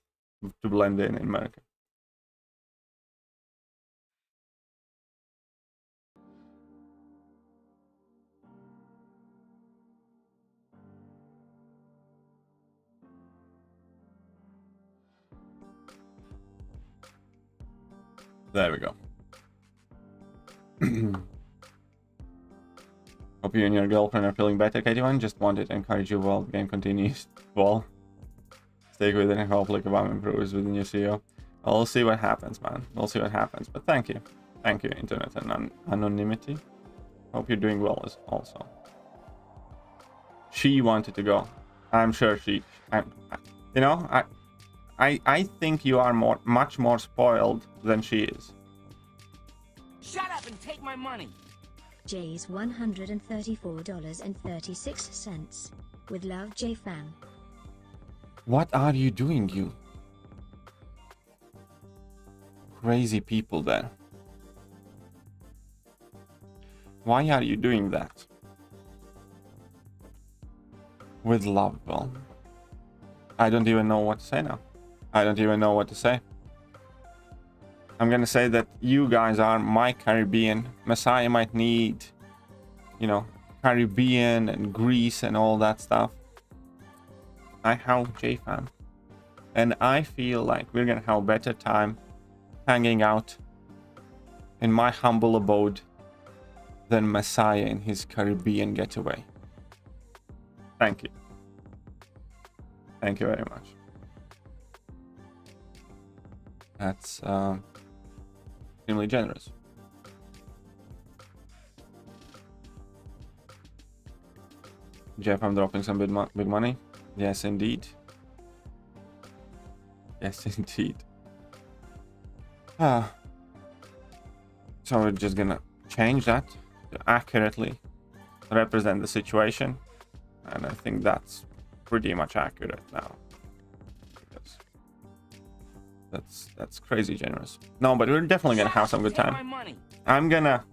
to blend in America. There we go. Hope Hope you and your girlfriend are feeling better, KT1. Just wanted to encourage you while the game continues. Well, stick with it and hopefully Kabam improves with the new CEO. We'll see what happens, man. We'll see what happens. But thank you. Thank you, Internet and Anonymity. Hope you're doing well as also. She wanted to go. I'm sure she... you know, I think you are much more spoiled than she is. Shut up and take my money. J's $134.36. With love, J Fan. What are you doing, you? Crazy people there. Why are you doing that? With love, well. I don't even know what to say now. I don't even know what to say. I'm gonna say that you guys are my Caribbean. Messiah might need, you know, Caribbean and Greece and all that stuff. I have J-Fan. And I feel like we're gonna have a better time hanging out in my humble abode than Messiah in his Caribbean getaway. Thank you. Thank you very much. That's extremely generous. Jeff, I'm dropping some big money. Yes, indeed. Yes, indeed. So we're just gonna change that to accurately represent the situation. And I think that's pretty much accurate now. Because that's crazy generous. No, but we're definitely gonna have some good time. I'm gonna...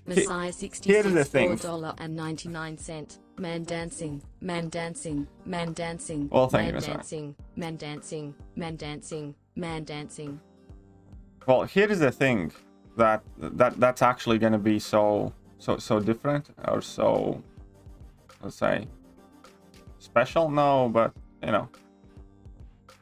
Messiah Here's the thing. $64.99. Man dancing, man dancing, man dancing. Well, thank you, man Messiah. dancing, man dancing, man dancing, man dancing. Well, here's the thing. That's actually gonna be so different, or so, let's say, special. No, but you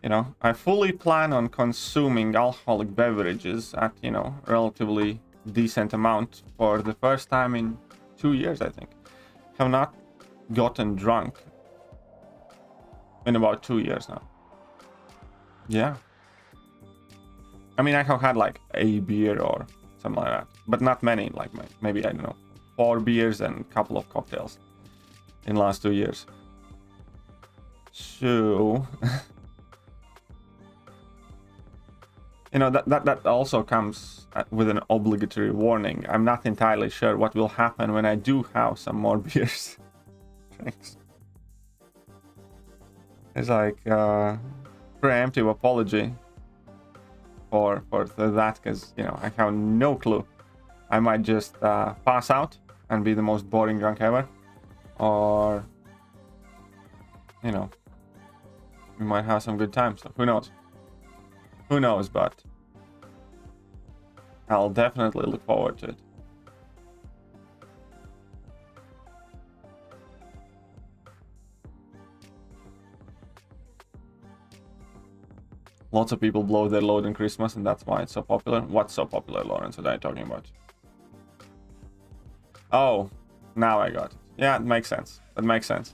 know, I fully plan on consuming alcoholic beverages at, you know, relatively decent amount for the first time in 2 years, I think. Have not gotten drunk in about 2 years now. Yeah. I mean, I have had like a beer or something like that, but not many, like maybe, I don't know, 4 beers and a couple of cocktails in the last 2 years. So... you know, that also comes with an obligatory warning. I'm not entirely sure what will happen when I do have some more beers. Thanks. It's like preemptive apology for that, because, you know, I have no clue. I might just pass out and be the most boring drunk ever, or, you know, we might have some good times. So who knows? Who knows, but I'll definitely look forward to it. Lots of people blow their load in Christmas, and that's why it's so popular. What's so popular, Lawrence? What are you talking about? Oh, now I got it. Yeah, it makes sense. That makes sense.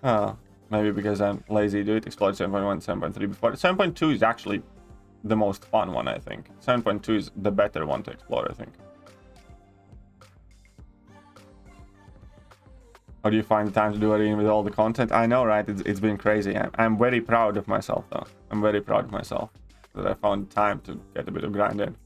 Oh. Maybe because I'm lazy, do it. Explode 7.1, 7.3 before. 7.2 is actually the most fun one, I think. 7.2 is the better one to explore, I think. How do you find the time to do it with all the content? I know, right? It's been crazy. I'm very proud of myself, though. I'm very proud of myself that I found time to get a bit of grind in.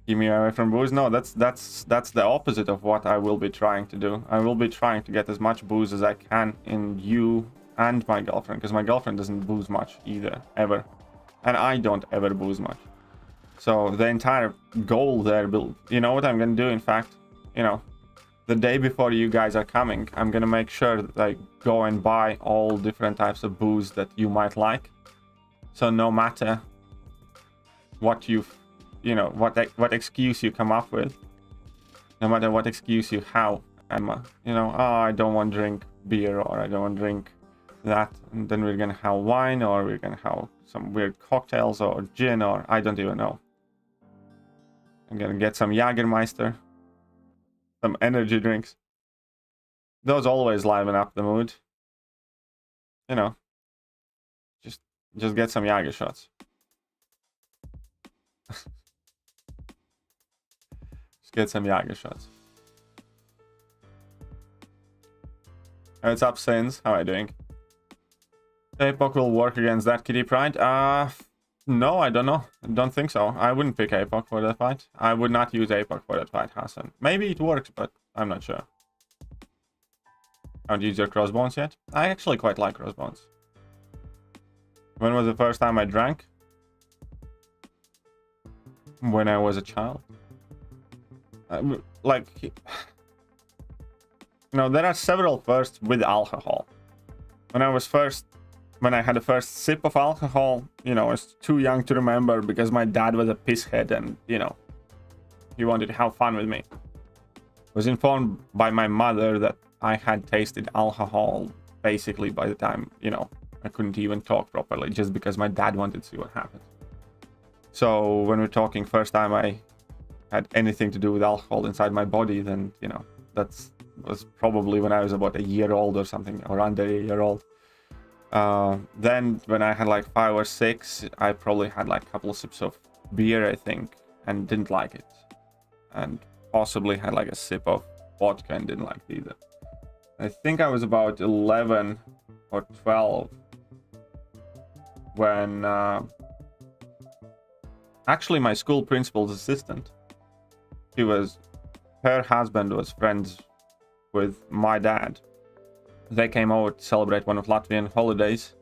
Keep me away from booze? No, that's the opposite of what I will be trying to do. I will be trying to get as much booze as I can in you and my girlfriend, because my girlfriend doesn't booze much either, ever. And I don't ever booze much. So the entire goal there will... You know what I'm going to do, in fact? You know, the day before you guys are coming, I'm going to make sure that I go and buy all different types of booze that you might like. So no matter what you know, what excuse you come up with, no matter what excuse you have, you know, oh, I don't want to drink beer, or I don't want to drink that, and then we're gonna have wine, or we're gonna have some weird cocktails or gin, or I don't even know. I'm gonna get some Jägermeister Some energy drinks. Those always liven up the mood. You know. Just get some Jager shots. Just get some Jager shots. Hey, what's up, Sins? How are you doing? APOC will work against that Kitty Pride? No, I don't know. I don't think so. I wouldn't pick APOC for that fight. I would not use APOC for that fight, Hassan. Maybe it works, but I'm not sure. Haven't used your crossbones yet? I actually quite like crossbones. When was the first time I drank? When I was a child. Like, you know, there are several firsts with alcohol. When I had the first sip of alcohol, you know, I was too young to remember because my dad was a pisshead and, you know, he wanted to have fun with me. I was informed by my mother that I had tasted alcohol basically by the time, you know, I couldn't even talk properly just because my dad wanted to see what happened. So when we're talking first time I had anything to do with alcohol inside my body, then, you know, was probably when I was about a year old or something, or under a year old. Then when I had like 5 or 6, I probably had like a couple of sips of beer, I think, and didn't like it. And possibly had like a sip of vodka and didn't like it either. I think I was about 11 or 12 when actually my school principal's assistant, her husband was friends with my dad. They came over to celebrate one of Latvian holidays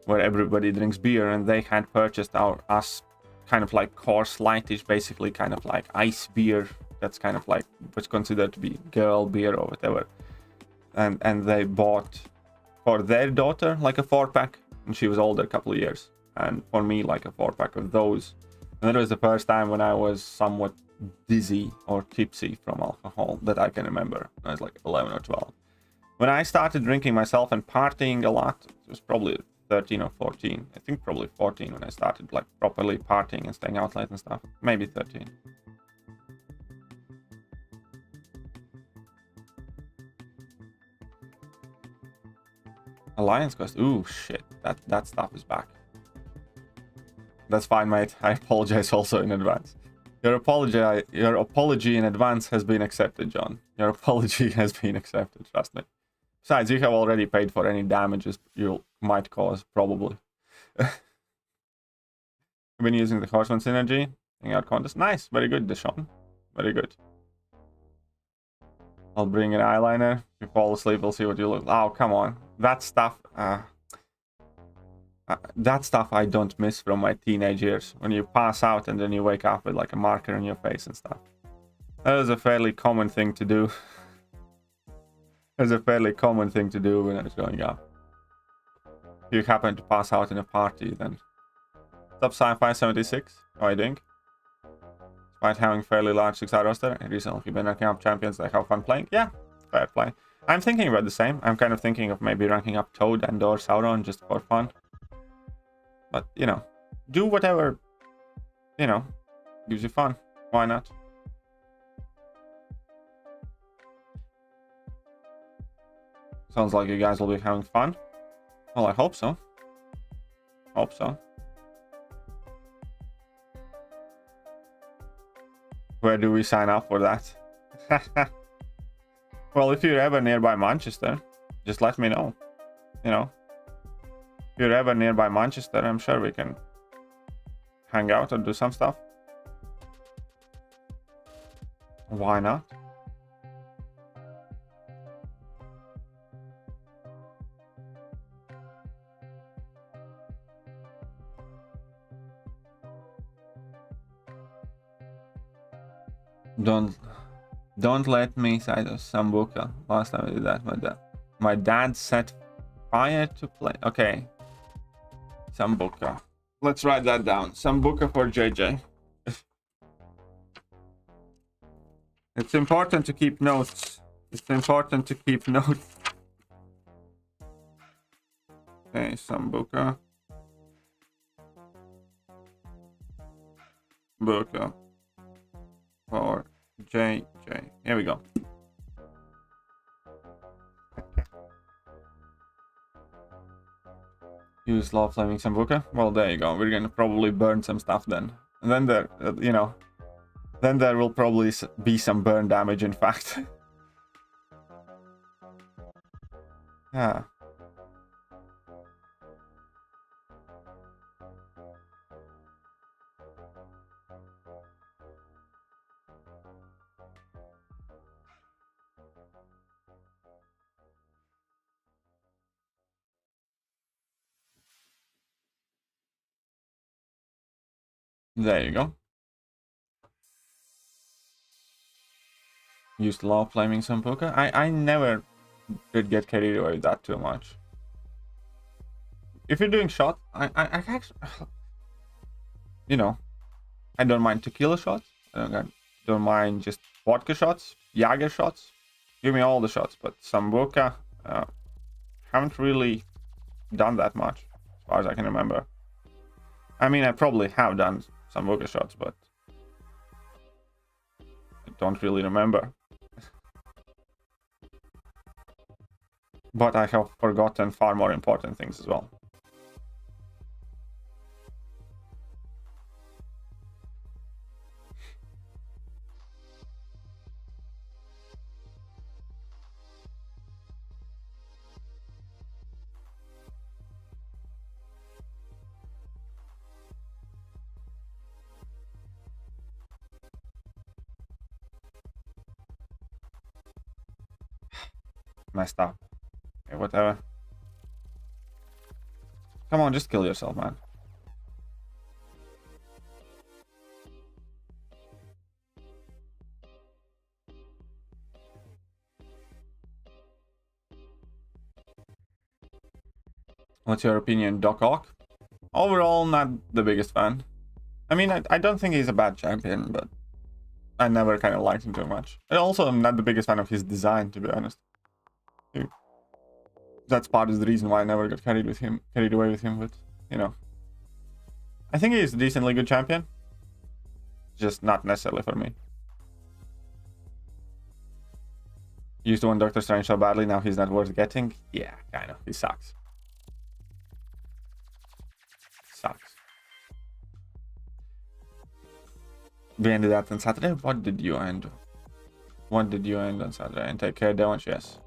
where everybody drinks beer, and they had purchased us kind of like coarse lightish, basically kind of like ice beer. That's kind of like what's considered to be girl beer or whatever. And they bought for their daughter like a 4-pack, and she was older a couple of years, and for me like a 4-pack of those. And that was the first time when I was somewhat dizzy or tipsy from alcohol that I can remember. I was like 11 or 12. When I started drinking myself and partying a lot, it was probably 13 or 14. I think probably 14 when I started like properly partying and staying out late and stuff. Maybe 13. Alliance quest. Ooh, shit. That stuff is back. That's fine, mate. I apologize also in advance. Your apology in advance has been accepted, John. Your apology has been accepted, trust me. Besides, you have already paid for any damages you might cause, probably. I've been using the Horseman synergy. Hangout contest. Nice. Very good, Deshaun. Very good. I'll bring an eyeliner. If you fall asleep, we'll see what you look. Oh, come on. That stuff... that stuff I don't miss from my teenage years. When you pass out and then you wake up with like a marker on your face and stuff. That is a fairly common thing to do. It's a fairly common thing to do when I was growing up. If you happen to pass out in a party, then... What's up, Sci-Fi76? How are you doing? Despite having fairly large 6-star roster, I recently been ranking up champions that have fun playing. Yeah, fair play. I'm thinking about the same. I'm kind of thinking of maybe ranking up Toad and or Sauron just for fun. But, you know, do whatever, you know, gives you fun. Why not? Sounds like you guys will be having fun. Well, I hope so. Hope so. Where do we sign up for that? Well, if you're ever nearby Manchester, just let me know. You know, if you're ever nearby Manchester, I'm sure we can hang out or do some stuff. Why not? Don't let me say the Sambuca. Last time I did that, my dad set fire to play. Okay. Sambuca. Let's write that down. Sambuca for JJ. It's important to keep notes. It's important to keep notes. Okay, Sambuca. Sambuca for JJ. Here we go. Use Love Flaming Sambuca. Well, there you go. We're gonna probably burn some stuff then. And then there, you know, then there will probably be some burn damage, in fact. Yeah. There you go. Used Love Flaming Sambuca. I never did get carried away with that too much. If you're doing shots, I actually, you know, I don't mind tequila shots. I don't mind just vodka shots, Jager shots. Give me all the shots, but Sambuca, haven't really done that much, as far as I can remember. I mean, I probably have done Sambuca shots, but I don't really remember. But I have forgotten far more important things as well. Messed up. Okay, whatever. Come on, just kill yourself, man. What's your opinion, Doc Ock? Overall, not the biggest fan. I mean, I don't think he's a bad champion, but I never kind of liked him too much. I also am not the biggest fan of his design, to be honest. That's part of the reason why I never got carried away with him, but, you know. I think he's a decently good champion. Just not necessarily for me. Used to want Doctor Strange so badly, now he's not worth getting. Yeah, kind of. He sucks. Sucks. We ended that on Saturday. What did you end? What did you end on Saturday? And take care, Devon. Yes.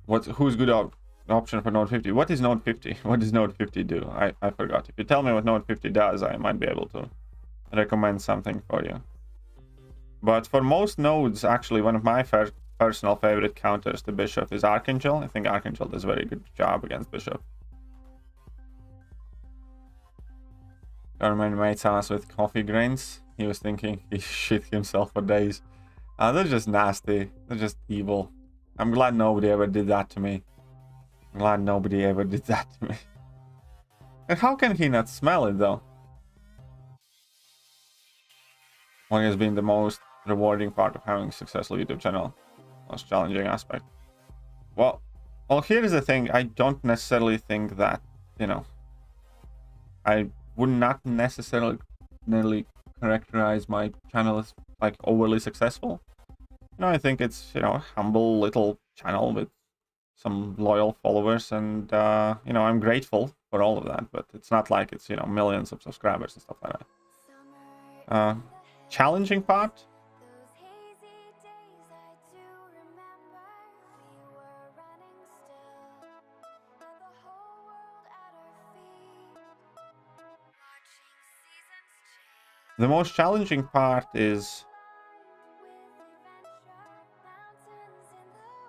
Who's good option for Note 50? What is Note 50? What does Note 50 do? I forgot. If you tell me what Note 50 does, I might be able to recommend something for you. But for most nodes, actually, one of my personal favorite counters to Bishop is Archangel. I think Archangel does a very good job against Bishop. Government mates us with coffee grains. He was thinking he shit himself for days. They're just nasty. They're just evil. I'm glad nobody ever did that to me. I'm glad nobody ever did that to me. And how can he not smell it, though? What has been the most rewarding part of having a successful YouTube channel? Most challenging aspect? Well, here's the thing. I don't necessarily think that, you know, I would not necessarily characterize my channel as, like, overly successful. You know, I think it's, you know, a humble little channel with some loyal followers, and, you know, I'm grateful for all of that, but it's not like it's, you know, millions of subscribers and stuff like that. Challenging part? The most challenging part is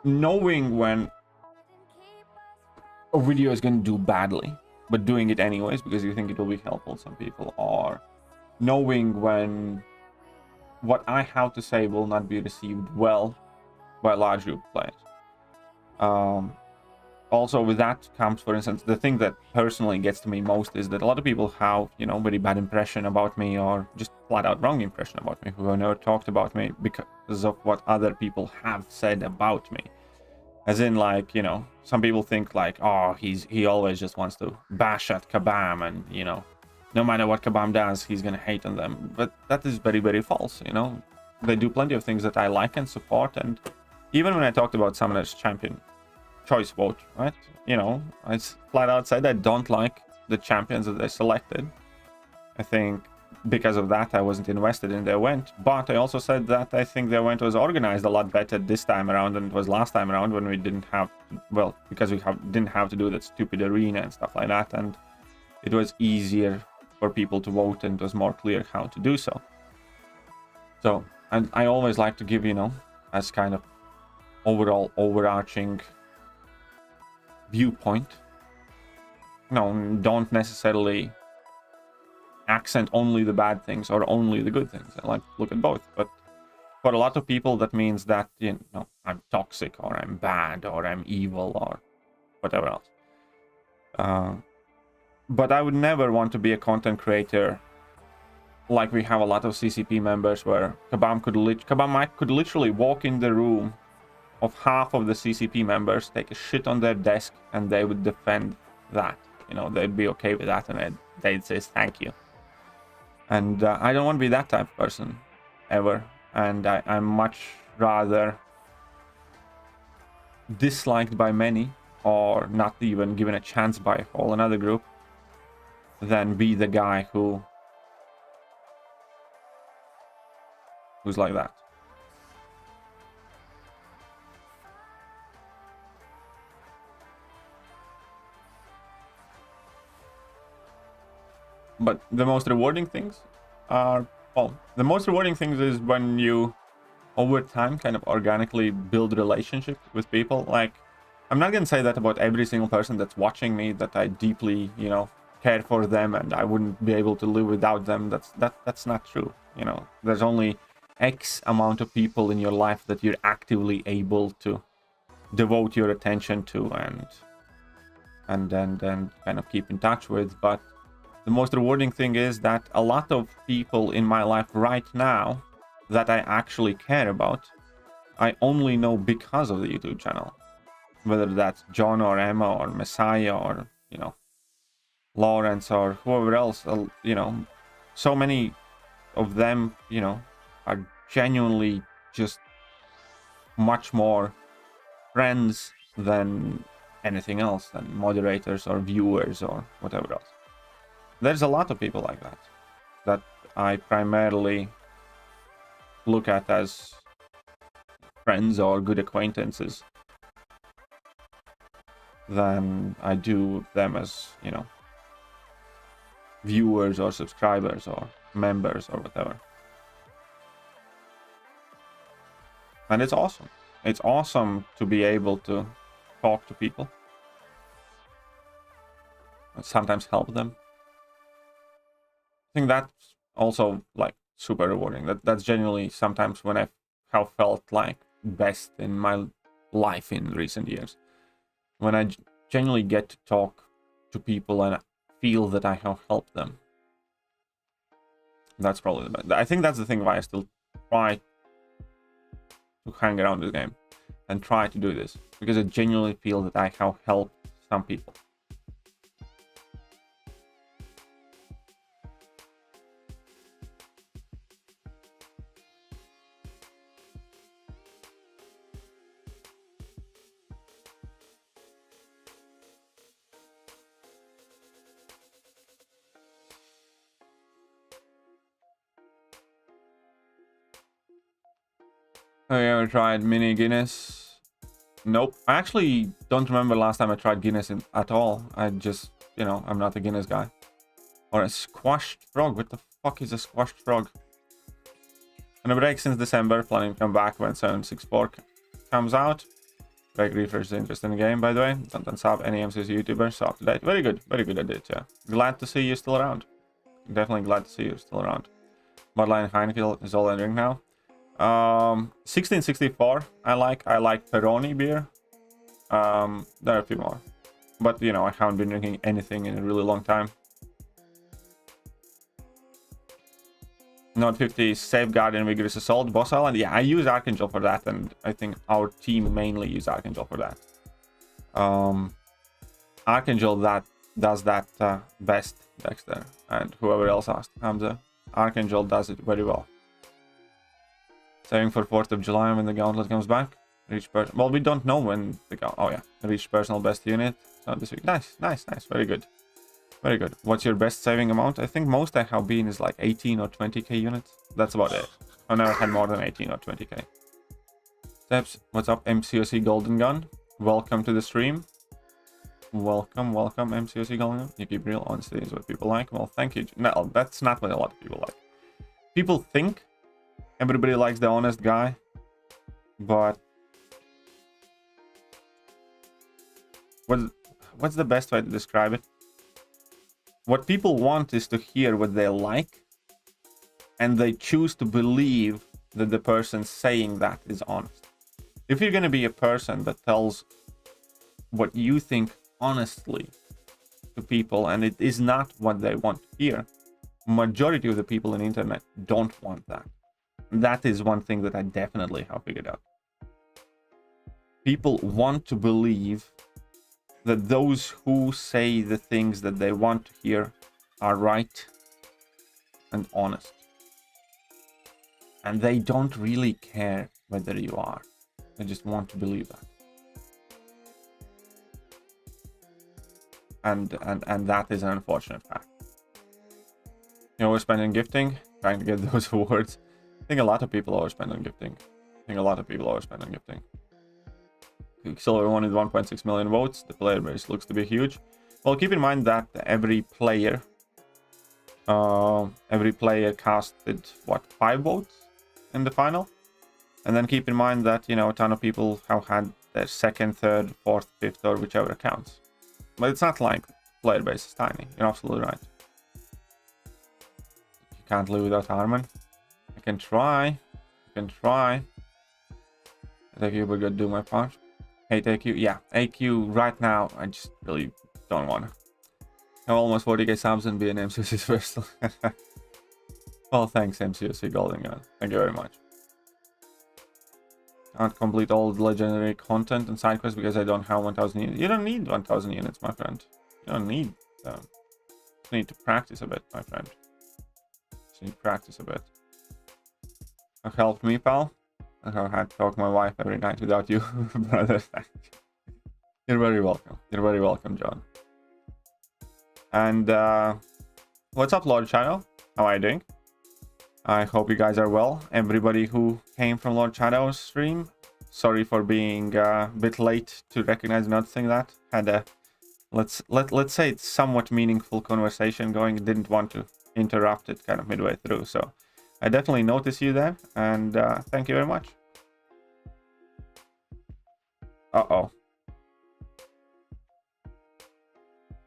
knowing when a video is going to do badly, but doing it anyways because you think it will be helpful to some people, or knowing when what I have to say will not be received well by a large group of players. Also with that comes, for instance, the thing that personally gets to me most is that a lot of people have, you know, very bad impression about me, or just flat out wrong impression about me, who have never talked about me because of what other people have said about me. As in, like, you know, some people think like, oh, he always just wants to bash at Kabam, and, you know, no matter what Kabam does, he's gonna hate on them. But that is very, very false, you know. they do plenty of things that I like and support. And even when I talked about Summoner's Champion choice vote, right? You know, I flat out said I don't like the champions that they selected. I think because of that, I wasn't invested in the event. But I also said that I think the event was organized a lot better this time around than it was last time around, when we didn't have, well, because we didn't have to do that stupid arena and stuff like that. And it was easier for people to vote, and it was more clear how to do so. So, and I always like to give, you know, as kind of overall overarching viewpoint. No, don't necessarily accent only the bad things or only the good things. I like to look at both. But for a lot of people, that means that, you know, I'm toxic, or I'm bad, or I'm evil, or whatever else. But I would never want to be a content creator like we have a lot of CCP members, where Kabam could literally walk in the room of half of the CCP members, take a shit on their desk, and they would defend that. You know, they'd be okay with that, and they'd say thank you. And I don't want to be that type of person ever. And I'm much rather disliked by many, or not even given a chance by a whole another group, than be the guy who's like that. But the most rewarding things are, well, the most rewarding things is when you, over time, kind of organically build relationships with people. Like, I'm not gonna say that about every single person that's watching me, that I deeply, you know, care for them and I wouldn't be able to live without them. That's not true. You know, there's only X amount of people in your life that you're actively able to devote your attention to and then kind of keep in touch with. But the most rewarding thing is that a lot of people in my life right now that I actually care about, I only know because of the YouTube channel. Whether that's John or Emma or Messiah or, you know, Lawrence or whoever else, you know, so many of them, you know, are genuinely just much more friends than anything else, than moderators or viewers or whatever else. There's a lot of people like that I primarily look at as friends or good acquaintances than I do them as, you know, viewers or subscribers or members or whatever. And it's awesome. It's awesome to be able to talk to people and sometimes help them. I think that's also like super rewarding. That's genuinely sometimes when I have felt like best in my life in recent years. When I genuinely get to talk to people and feel that I have helped them. That's probably the best. I think that's the thing why I still try to hang around this game and try to do this, because I genuinely feel that I have helped some people. Have you ever tried mini Guinness? Nope. I actually don't remember last time I tried Guinness at all. I just, you know, I'm not a Guinness guy. Or a squashed frog. What the fuck is a squashed frog? On a break since December, planning to come back when 764 comes out. Greg Reefer is interested in the game, by the way. Don't unsub any MCOC YouTuber, so up to date. Very good at it, yeah. Glad to see you still around. Definitely glad to see you still around. Mudline Heineken is all entering now. 1664 I like Peroni beer. There are a few more, but you know, I haven't been drinking anything in a really long time. Note 50 Safeguard and Vigorous Assault Boss Island. Yeah, I use Archangel for that, and I think our team mainly use Archangel for that. Archangel that does that best, Dexter, and whoever else asked Hamza. Archangel does it very well. Saving for 4th of July when the gauntlet comes back. Reach person. Well, we don't know when the oh yeah, reach personal best unit. So this week. Nice, nice, nice. Very good. Very good. What's your best saving amount? I think most I have been is like 18 or 20k units. That's about it. I've never had more than 18 or 20k. Steps, what's up, MCOC Golden Gun? Welcome to the stream. Welcome, welcome, MCOC Golden Gun. You keep real, honesty is what people like. Well, thank you. No, that's not what a lot of people like. People think everybody likes the honest guy, but what's the best way to describe it? What people want is to hear what they like, and they choose to believe that the person saying that is honest. If you're going to be a person that tells what you think honestly to people, and it is not what they want to hear, majority of the people on the internet don't want that. That is one thing that I definitely have figured out. People want to believe that those who say the things that they want to hear are right and honest. And they don't really care whether you are. They just want to believe that. And that is an unfortunate fact. You overspend on gifting, trying to get those awards. I think a lot of people overspend on gifting. Silver one is 1.6 million votes. The player base looks to be huge. Well, keep in mind that every player casted what, 5 votes in the final, and then keep in mind that, you know, a ton of people have had their 2nd, 3rd, 4th, 5th, or whichever counts. But it's not like player base is tiny. You're absolutely right. You can't live without Harmon. I can try. Thekiryu, but gotta do my part. Hey, Thekiryu. Yeah, AQ right now, I just really don't want to. Have almost 40k subs and be an MCOC's first. Well, thanks, MCOC Golden Gun. Thank you very much. Can't complete all the legendary content and side quests because I don't have 1000 units. You don't need 1000 units, my friend. You don't need them. You need to practice a bit, my friend. You need to practice a bit. You helped me, pal. I had to talk to my wife every night without you, brother. You're very welcome. You're very welcome, John. And what's up, Lord Shadow? How are you doing? I hope you guys are well. Everybody who came from Lord Shadow's stream, sorry for being a bit late to recognize noticing that. Had a let's say it's somewhat meaningful conversation going. Didn't want to interrupt it kind of midway through, so I definitely noticed you there, and thank you very much. Uh-oh.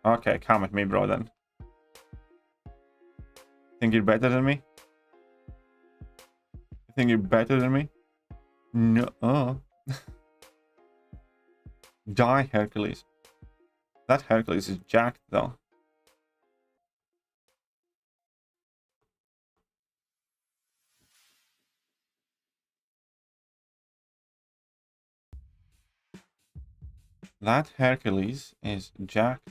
Okay, come at me, bro, then. Think you're better than me? You think you're better than me? No. Die, Hercules. That Hercules is jacked, though. That Hercules is jacked.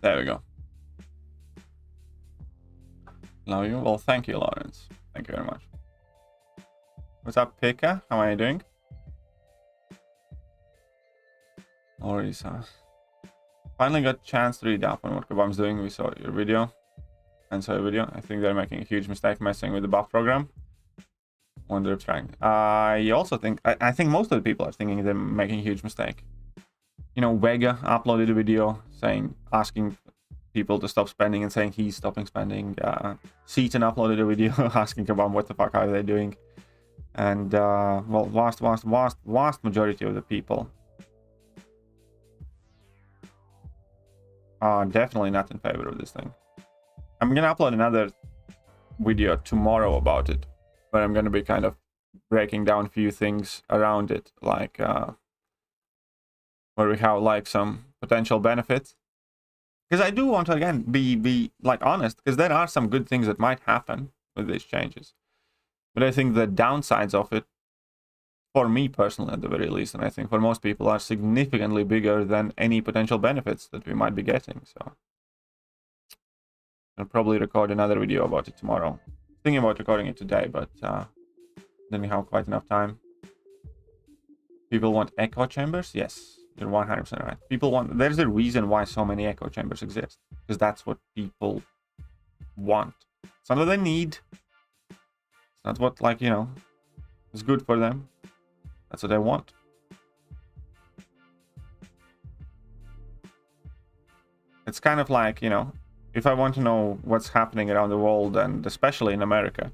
There we go. Love you. Well, thank you, Lawrence. Thank you very much. What's up, Pika? How are you doing? Orisa. Finally got a chance to read up on what Kabam's doing. We saw your video. And saw your video. I think they're making a huge mistake messing with the buff program. Wonder if trying. I also think, I think most of the people are thinking they're making a huge mistake. You know, Vega uploaded a video asking people to stop spending and saying he's stopping spending. Seaton uploaded a video asking Kabam what the fuck are they doing. And, well, vast majority of the people are definitely not in favor of this thing. I'm gonna upload another video tomorrow about it, but I'm gonna be kind of breaking down a few things around it, like where we have like some potential benefits. Because I do want to again be like honest, because there are some good things that might happen with these changes, but I think the downsides of it For me personally, at the very least, and I think for most people, are significantly bigger than any potential benefits that we might be getting. So I'll probably record another video about it tomorrow. Thinking about recording it today, but didn't have quite enough time. People want echo chambers? Yes, you're 100% right. People want... There's a reason why so many echo chambers exist. Because that's what people want. It's not what they need. It's not what, like, you know, is good for them. That's what they want. It's kind of like, you know, if I want to know what's happening around the world, and especially in America,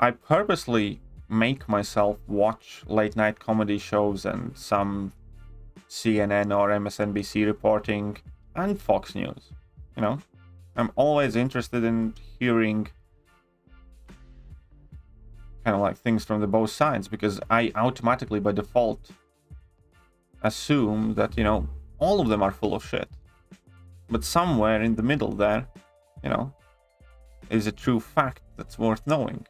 I purposely make myself watch late night comedy shows and some CNN or MSNBC reporting and Fox News. You know, I'm always interested in hearing kind of like things from the both sides, because I automatically by default assume that, you know, all of them are full of shit. But somewhere in the middle there, you know, is a true fact that's worth knowing.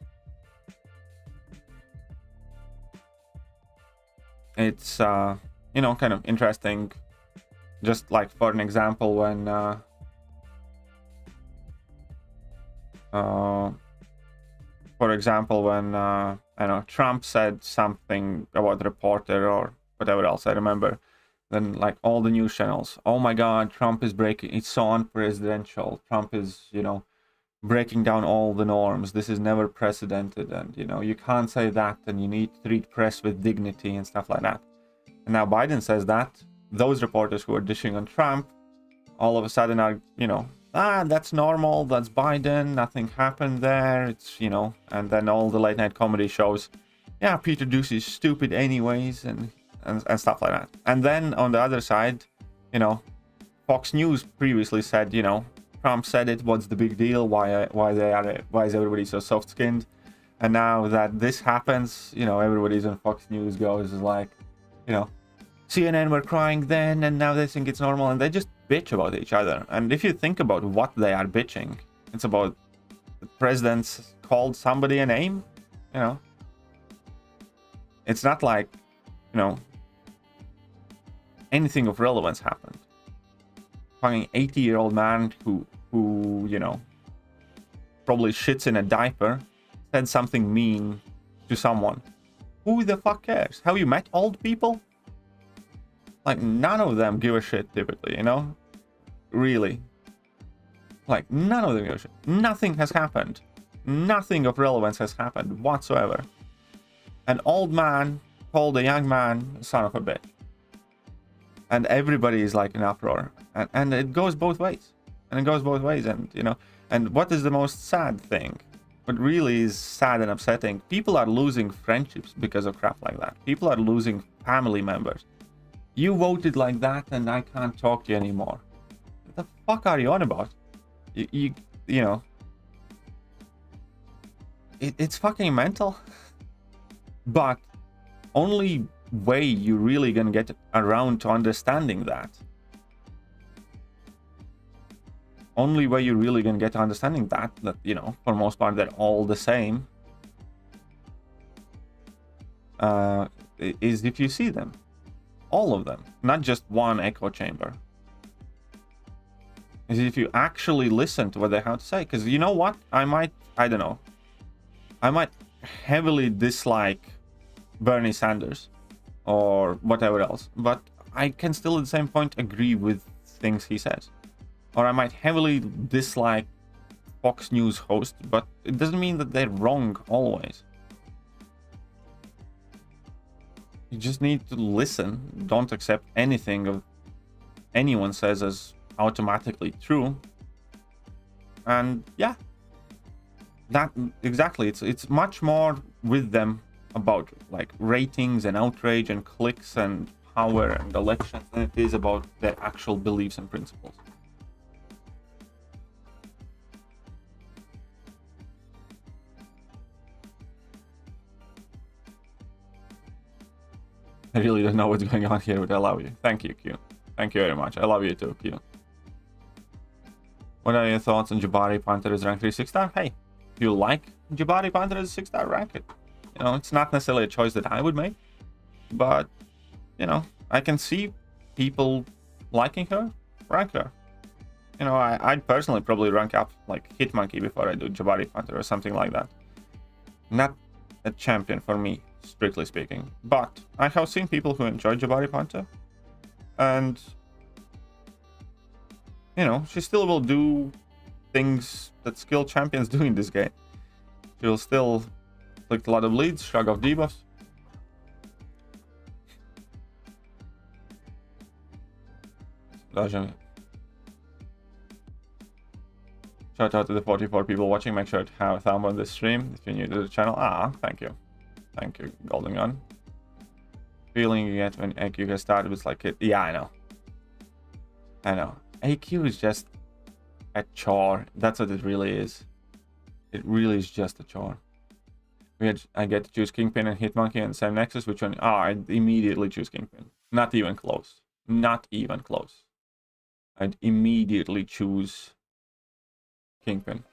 It's, you know, kind of interesting. Just like for an example, when, I know, Trump said something about the reporter or whatever else, I remember. Then, like, all the news channels, oh my god, Trump is breaking, it's so unpresidential. Trump is, you know, breaking down all the norms. This is never precedented, and, you know, you can't say that, and you need to treat press with dignity and stuff like that. And now Biden says that. Those reporters who are dishing on Trump all of a sudden are, you know, that's normal, that's Biden, nothing happened there, it's, you know. And then all the late night comedy shows, yeah, Peter Ducey is stupid anyways, and stuff like that. And then on the other side, you know, Fox News previously said, you know, Trump said it, what's the big deal, why is everybody so soft-skinned? And now that this happens, you know, everybody's on Fox News goes is like, you know, CNN were crying then and now they think it's normal, and they just bitch about each other. And if you think about what they are bitching, it's about the president's called somebody a name, you know. It's not like, you know, anything of relevance happened. Fucking 80-year-old man who, you know, probably shits in a diaper, said something mean to someone. Who the fuck cares? Have you met old people? Like, none of them give a shit typically, you know? Really. Like, none of them give a shit. Nothing has happened. Nothing of relevance has happened whatsoever. An old man called a young man son of a bitch. And everybody is like in uproar. And it goes both ways. And it goes both ways. And, you know, and what is the most sad thing? What really is sad and upsetting? People are losing friendships because of crap like that. People are losing family members. You voted like that and I can't talk to you anymore. What the fuck are you on about? You know. It's fucking mental. But only way you really gonna get around to understanding that, only way you really gonna get to understanding that, you know, for most part they're all the same, is if you see them, all of them, not just one echo chamber, is if you actually listen to what they have to say. Because you know what, I might heavily dislike Bernie Sanders or whatever else, but I can still at the same point agree with things he says. Or I might heavily dislike Fox News host, but it doesn't mean that they're wrong always. You just need to listen. Don't accept anything of anyone says as automatically true. And yeah, that exactly, it's much more with them about like ratings and outrage and clicks and power and elections than it is about their actual beliefs and principles. I really don't know what's going on here, but I love you. Thank you, Q. Thank you very much. I love you too, Q. What are your thoughts on Jabari Panther as rank 3 6-star? Hey, if you like Jabari Panther as 6-star, rank it. You know, it's not necessarily a choice that I would make, but, you know, I can see people liking her, rank her. You know, I'd personally probably rank up like Hitmonkey before I do Jabari Panther or something like that. Not a champion for me, strictly speaking, but I have seen people who enjoy Jabari Panther, and, you know, she still will do things that skilled champions do in this game. She'll still inflict a lot of bleeds, shrug off debuffs. Shout out to the 44 people watching. Make sure to have a thumb on this stream if you're new to the channel. Ah, thank you. Thank you, Golden Gun. Feeling you get when AQ gets started was like it. Yeah, I know. I know. AQ is just a chore. That's what it really is. It really is just a chore. I get to choose Kingpin and Hitmonkey on the same Nexus. Which one? Ah, I'd immediately choose Kingpin. Not even close. Not even close. I'd immediately choose Kingpin.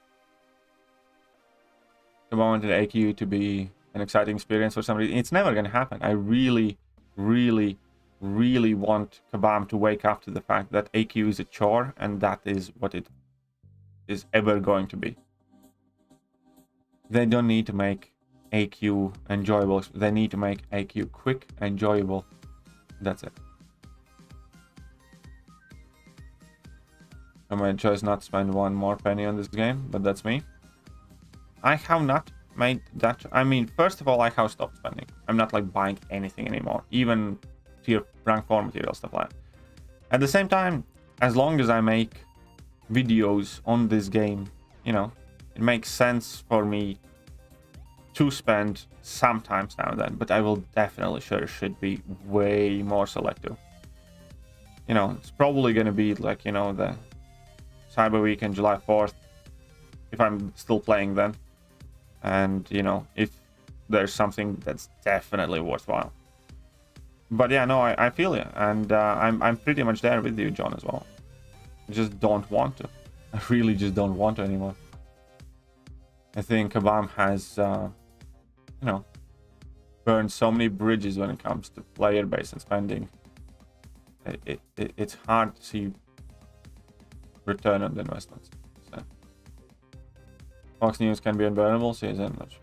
I wanted AQ to be an exciting experience for some reason. It's never going to happen. I really, really, really want Kabam to wake up to the fact that AQ is a chore, and that is what it is ever going to be. They don't need to make AQ enjoyable. They need to make AQ quick, enjoyable. That's it. I might choose not to spend one more penny on this game, but that's me. I have not made that. I mean, first of all, I have stopped spending. I'm not like buying anything anymore, even tier rank 4 material, stuff like that. At the same time, as long as I make videos on this game, you know, it makes sense for me to spend sometimes now and then, but I will definitely should be way more selective. You know, it's probably going to be like, you know, the Cyber Week and July 4th, if I'm still playing then. And, you know, if there's something that's definitely worthwhile. But yeah, no, I feel you. And I'm pretty much there with you, John, as well. I just don't want to. I really just don't want to anymore. I think Kabam has, you know, burned so many bridges when it comes to player base and spending. It's hard to see return on the investments. So. Fox News can be unbearable, season much.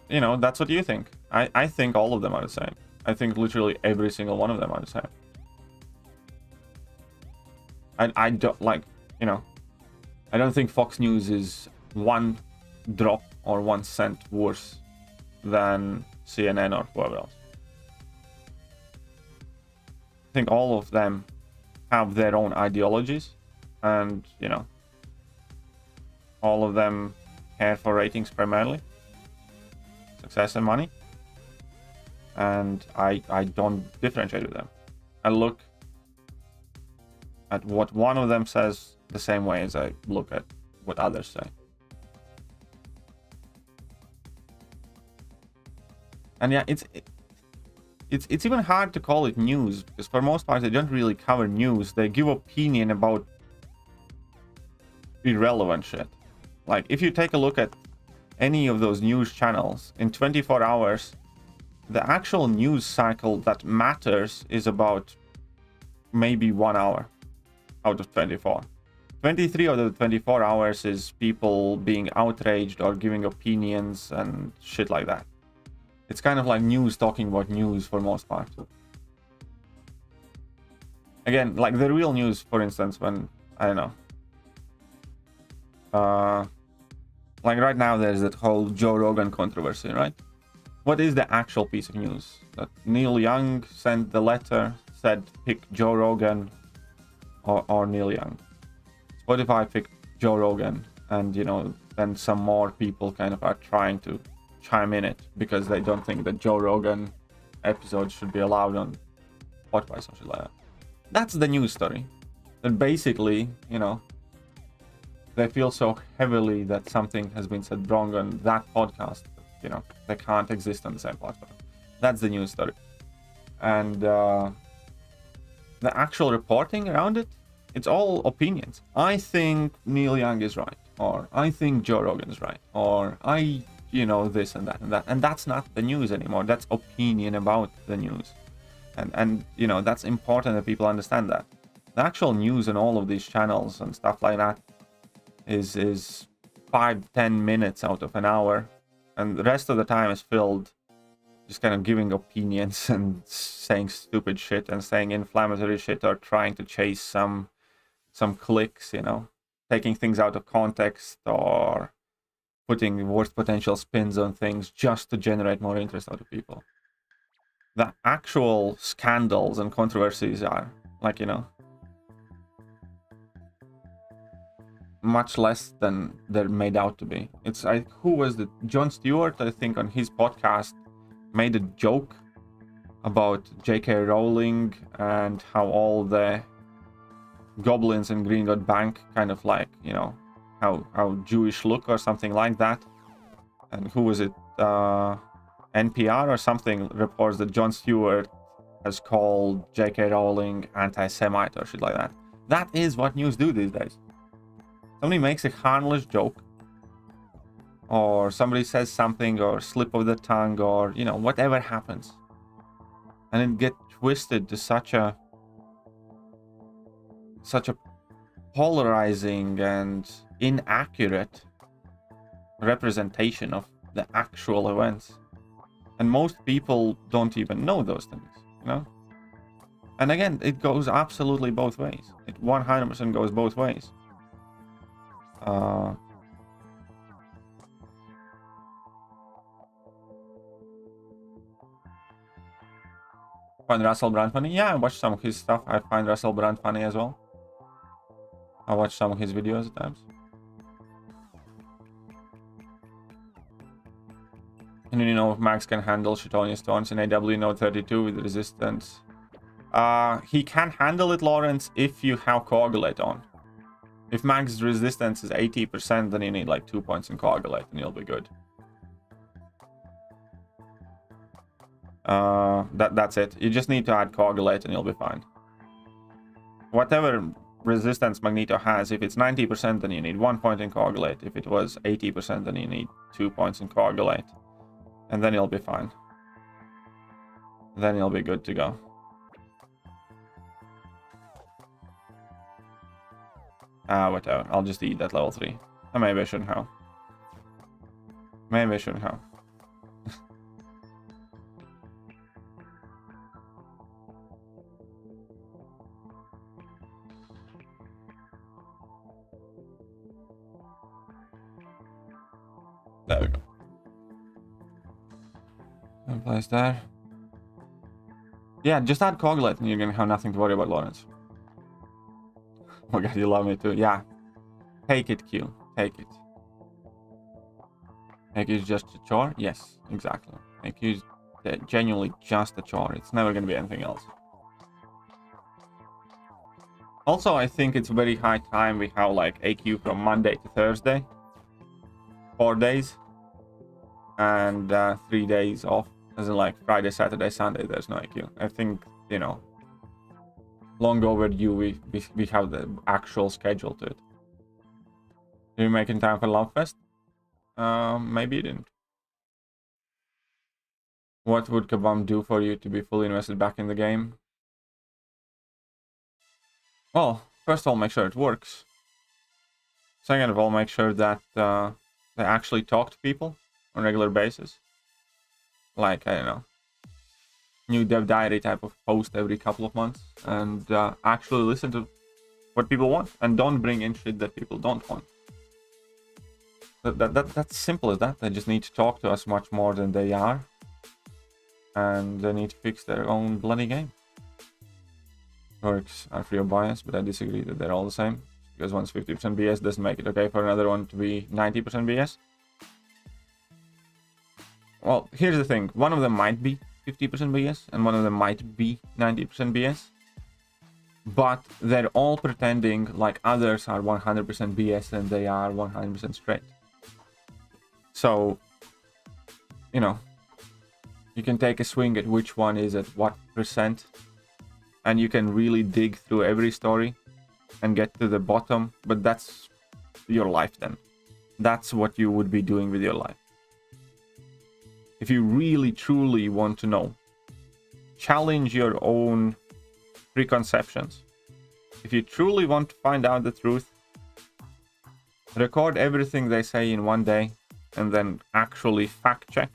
You know, that's what you think. I think all of them are the same. I think literally every single one of them are the same. I don't like, you know, I don't think Fox News is one drop or 1 cent worse than CNN or whoever else. I think all of them have their own ideologies, and, you know, all of them care for ratings primarily, success and money, and I don't differentiate with them. I look at what one of them says the same way as I look at what others say. And yeah, it's even hard to call it news, because for most part they don't really cover news. They give opinion about irrelevant shit. Like, if you take a look at any of those news channels, in 24 hours, the actual news cycle that matters is about maybe 1 hour out of 24. 23 out of the 24 hours is people being outraged or giving opinions and shit like that. It's kind of like news talking about news for most part. Again, like the real news, for instance, when, I don't know, like right now there's that whole Joe Rogan controversy, right? What is the actual piece of news? That Neil Young sent the letter, said pick Joe Rogan or Neil Young. Spotify picked Joe Rogan, and, you know, then some more people kind of are trying to chime in it because they don't think that Joe Rogan episodes should be allowed on Spotify, something like that. That's the news story. That basically, you know, they feel so heavily that something has been said wrong on that podcast, you know, they can't exist on the same platform. That's the news story. And the actual reporting around it, it's all opinions. I think Neil Young is right, or I think Joe Rogan is right, or I you know, this and that and that. And that's not the news anymore. That's opinion about the news. And you know, that's important that people understand that. The actual news on all of these channels and stuff like that is 5-10 minutes out of an hour. And the rest of the time is filled just kind of giving opinions and saying stupid shit and saying inflammatory shit or trying to chase some clicks, you know, taking things out of context or putting worst potential spins on things just to generate more interest out of people. The actual scandals and controversies are, like, you know, much less than they're made out to be. It's like, who was the Jon Stewart, I think, on his podcast made a joke about J.K. Rowling and how all the goblins in Green God Bank kind of like, you know, how Jewish look or something like that. And who was it? NPR or something reports that Jon Stewart has called J.K. Rowling anti-Semite or shit like that. That is what news do these days. Somebody makes a harmless joke, or somebody says something, or slip of the tongue, or, you know, whatever happens, and it gets twisted to such a polarizing and inaccurate representation of the actual events. And most people don't even know those things, you know? And again, it goes absolutely both ways. It 100% goes both ways. Find Russell Brand funny? Yeah, I watch some of his stuff. I find Russell Brand funny as well. I watch some of his videos at times. And you know if Max can handle Shitonian Stones in AW Note 32 with resistance. He can handle it, Lawrence, if you have Coagulate on. If Max's resistance is 80%, then you need like 2 points in Coagulate and you'll be good. That's it. You just need to add Coagulate and you'll be fine. Whatever resistance Magneto has, if it's 90%, then you need 1 point in Coagulate. If it was 80%, then you need 2 points in Coagulate. And then you'll be fine. Then you'll be good to go. Whatever. I'll just eat that level 3. Or maybe I shouldn't have. Maybe I shouldn't have. There we go. And place there. Yeah, just add Coagulate and you're gonna have nothing to worry about, Lawrence. Oh god, you love me too. Yeah. Take it, Q. Take it. Make it just a chore? Yes, exactly. Make it genuinely just a chore. It's never gonna be anything else. Also, I think it's very high time we have like AQ from Monday to Thursday. 4 days. And 3 days off. As in like Friday, Saturday, Sunday, there's no AQ. I think, you know, long overdue we have the actual schedule to it. Did you make in time for Lovefest? Maybe you didn't. What would Kabam do for you to be fully invested back in the game? Well, first of all, make sure it works. Second of all, make sure that they actually talk to people on a regular basis. Like, I don't know, new dev diary type of post every couple of months, and actually listen to what people want and don't bring in shit that people don't want. That's simple as that. They just need to talk to us much more than they are, and they need to fix their own bloody game. Works are free of bias, but I disagree that they're all the same, because one's 50% BS doesn't make it okay for another one to be 90% BS. Well, here's the thing. One of them might be 50% BS, and one of them might be 90% BS. But they're all pretending like others are 100% BS and they are 100% straight. So, you know, you can take a swing at which one is at what percent, and you can really dig through every story and get to the bottom, but that's your life then. That's what you would be doing with your life. if you really truly want to know, challenge your own preconceptions. If you truly want to find out the truth, record everything they say in one day and then actually fact check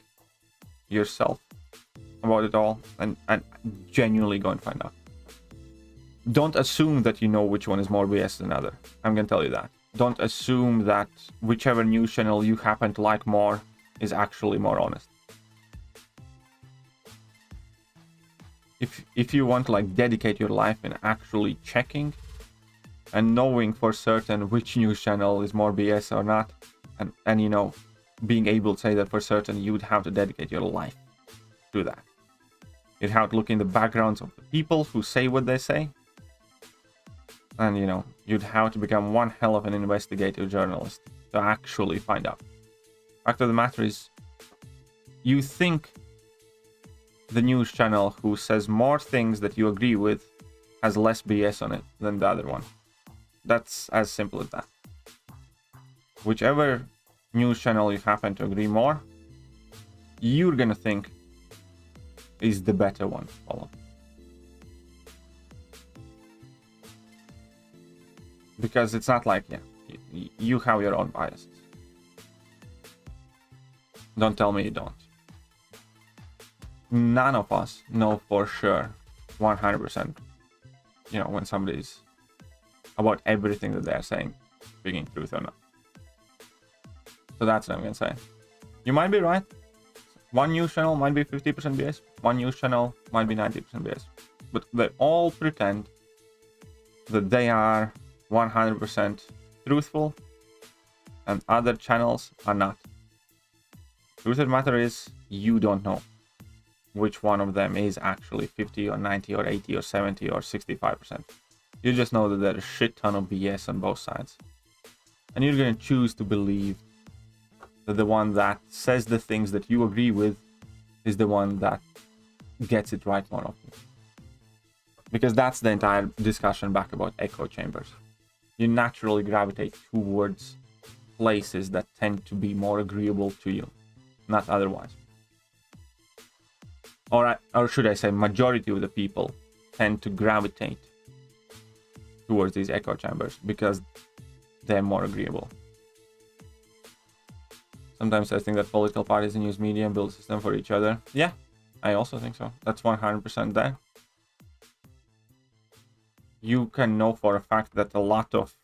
yourself about it all and genuinely go and find out. Don't assume that you know which one is more BS than other. I'm gonna tell you that. Don't assume that whichever news channel you happen to like more is actually more honest. If you want to like dedicate your life in actually checking and knowing for certain which news channel is more BS or not, and you know, being able to say that for certain, you'd have to dedicate your life to that. You'd have to look in the backgrounds of the people who say what they say. And, you know, you'd have to become one hell of an investigative journalist to actually find out. Fact of the matter is, you think the news channel who says more things that you agree with has less BS on it than the other one. That's as simple as that. Whichever news channel you happen to agree more, you're gonna think is the better one to follow. Because it's not like, yeah, you have your own biases. Don't tell me you don't. None of us know for sure, 100%, you know, when somebody's about everything that they're saying, speaking truth or not. So that's what I'm gonna say. You might be right. One news channel might be 50% BS. One news channel might be 90% BS. But they all pretend that they are 100% truthful and other channels are not. Truth of the matter is, you don't know which one of them is actually 50 or 90 or 80 or 70 or 65%. You just know that there's a shit ton of BS on both sides. And you're gonna choose to believe that the one that says the things that you agree with is the one that gets it right more often. Because that's the entire discussion back about echo chambers. You naturally gravitate towards places that tend to be more agreeable to you, not otherwise. Or should I say, majority of the people tend to gravitate towards these echo chambers because they're more agreeable. Sometimes I think that political parties and news media build a system for each other. Yeah, I also think so. That's 100% there. You can know for a fact that a lot of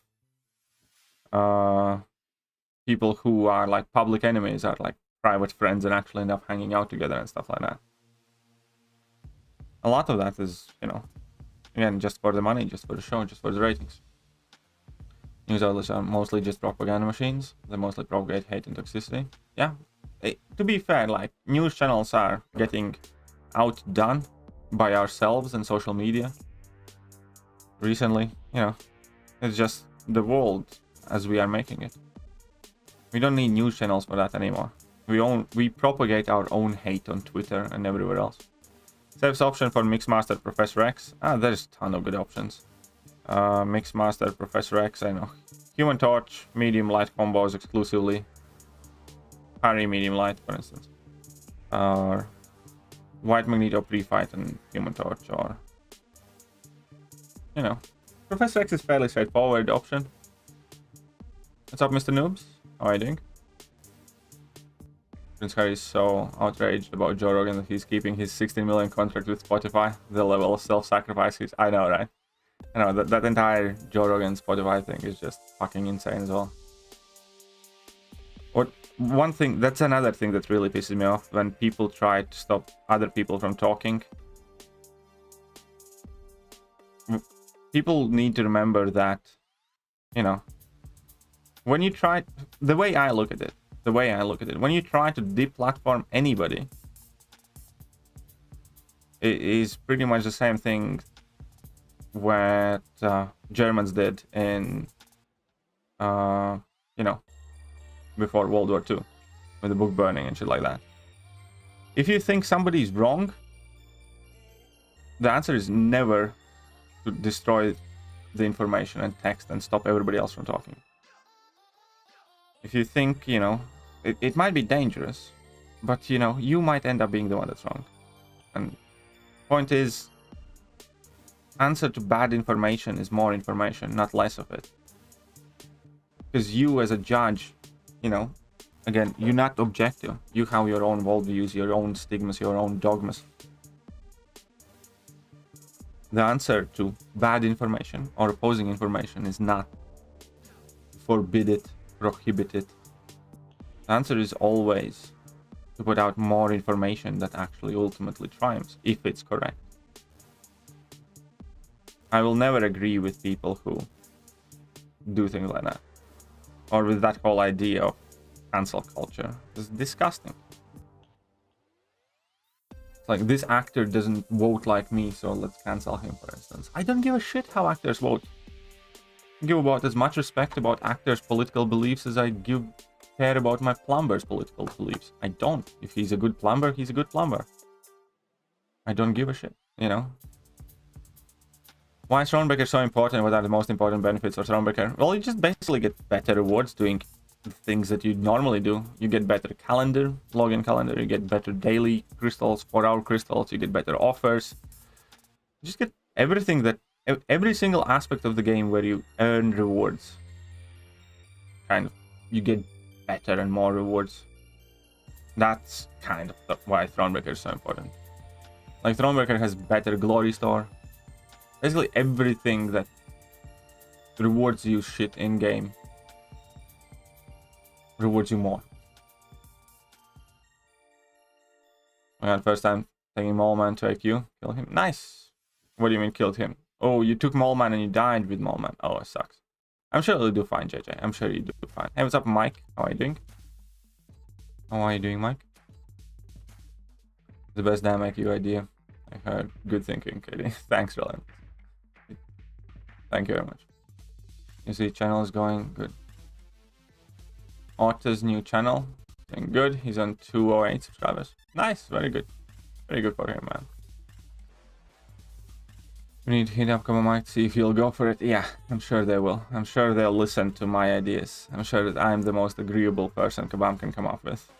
people who are like public enemies are like private friends and actually end up hanging out together and stuff like that. A lot of that is, you know, again, just for the money, just for the show, just for the ratings. News outlets are mostly just propaganda machines. They mostly propagate hate and toxicity. Yeah, to be fair, like, news channels are getting outdone by ourselves and social media recently. You know, it's just the world as we are making it. We don't need news channels for that anymore. We propagate our own hate on Twitter and everywhere else. Saves option for Mixmaster Professor X. There's a ton of good options. Mixmaster Professor X, I know. Human Torch, medium light combos exclusively. Parry medium light, for instance. Or White Magneto pre-fight and Human Torch, or, you know, Professor X is fairly straightforward option. What's up, Mr. Noobs? How are you doing? Prince Harry is so outraged about Joe Rogan that he's keeping his 16 million contract with Spotify. The level of self-sacrifice is, I know, right? I know, that entire Joe Rogan Spotify thing is just fucking insane as well. One thing, that's another thing that really pisses me off, when people try to stop other people from talking. People need to remember that, you know, when you try, the way I look at it, when you try to deplatform anybody, it is pretty much the same thing what Germans did in, you know, before World War II, with the book burning and shit like that. If you think somebody's wrong, the answer is never to destroy the information and text and stop everybody else from talking. If you think, you know, it might be dangerous, But, you know, you might end up being the one that's wrong. And point is, answer to bad information is more information, not less of it. Because you as a judge, you know, again, you're not objective. You have your own worldviews, your own stigmas, your own dogmas. The answer to bad information or opposing information is not forbid it, prohibit it. The answer is always to put out more information that actually ultimately triumphs, if it's correct. I will never agree with people who do things like that. Or with that whole idea of cancel culture. It's disgusting. It's like, this actor doesn't vote like me, so let's cancel him, for instance. I don't give a shit how actors vote. I give about as much respect about actors' political beliefs as I care about my plumber's political beliefs. I don't. If he's a good plumber, he's a good plumber. I don't give a shit, you know? Why is Thronebreaker so important? What are the most important benefits of Thronebreaker? Well, you just basically get better rewards doing the things that you normally do. You get better calendar, login calendar, you get better daily crystals, 4-hour crystals, you get better offers. You just get everything that, every single aspect of the game where you earn rewards. Kind of, you get better and more rewards. That's kind of why Thronebreaker is so important. Like, Thronebreaker has better glory store. Basically everything that rewards you shit in game rewards you more. I got first time taking Mallman to IQ. Kill him. Nice. What do you mean killed him? Oh, you took Mallman and you died with Mallman. Oh, it sucks. I'm sure you'll do fine, JJ. I'm sure you do fine. Hey, what's up, Mike? How are you doing? How are you doing, Mike? The best damn IQ idea. I heard. Good thinking, Katie. Thanks, Roland. Thank you very much. You see, channel is going good. Otto's new channel, doing good. He's on 208 subscribers. Nice, very good. Very good for him, man. We need to hit up Kabam to see if he'll go for it. Yeah, I'm sure they will. I'm sure they'll listen to my ideas. I'm sure that I'm the most agreeable person Kabam can come up with.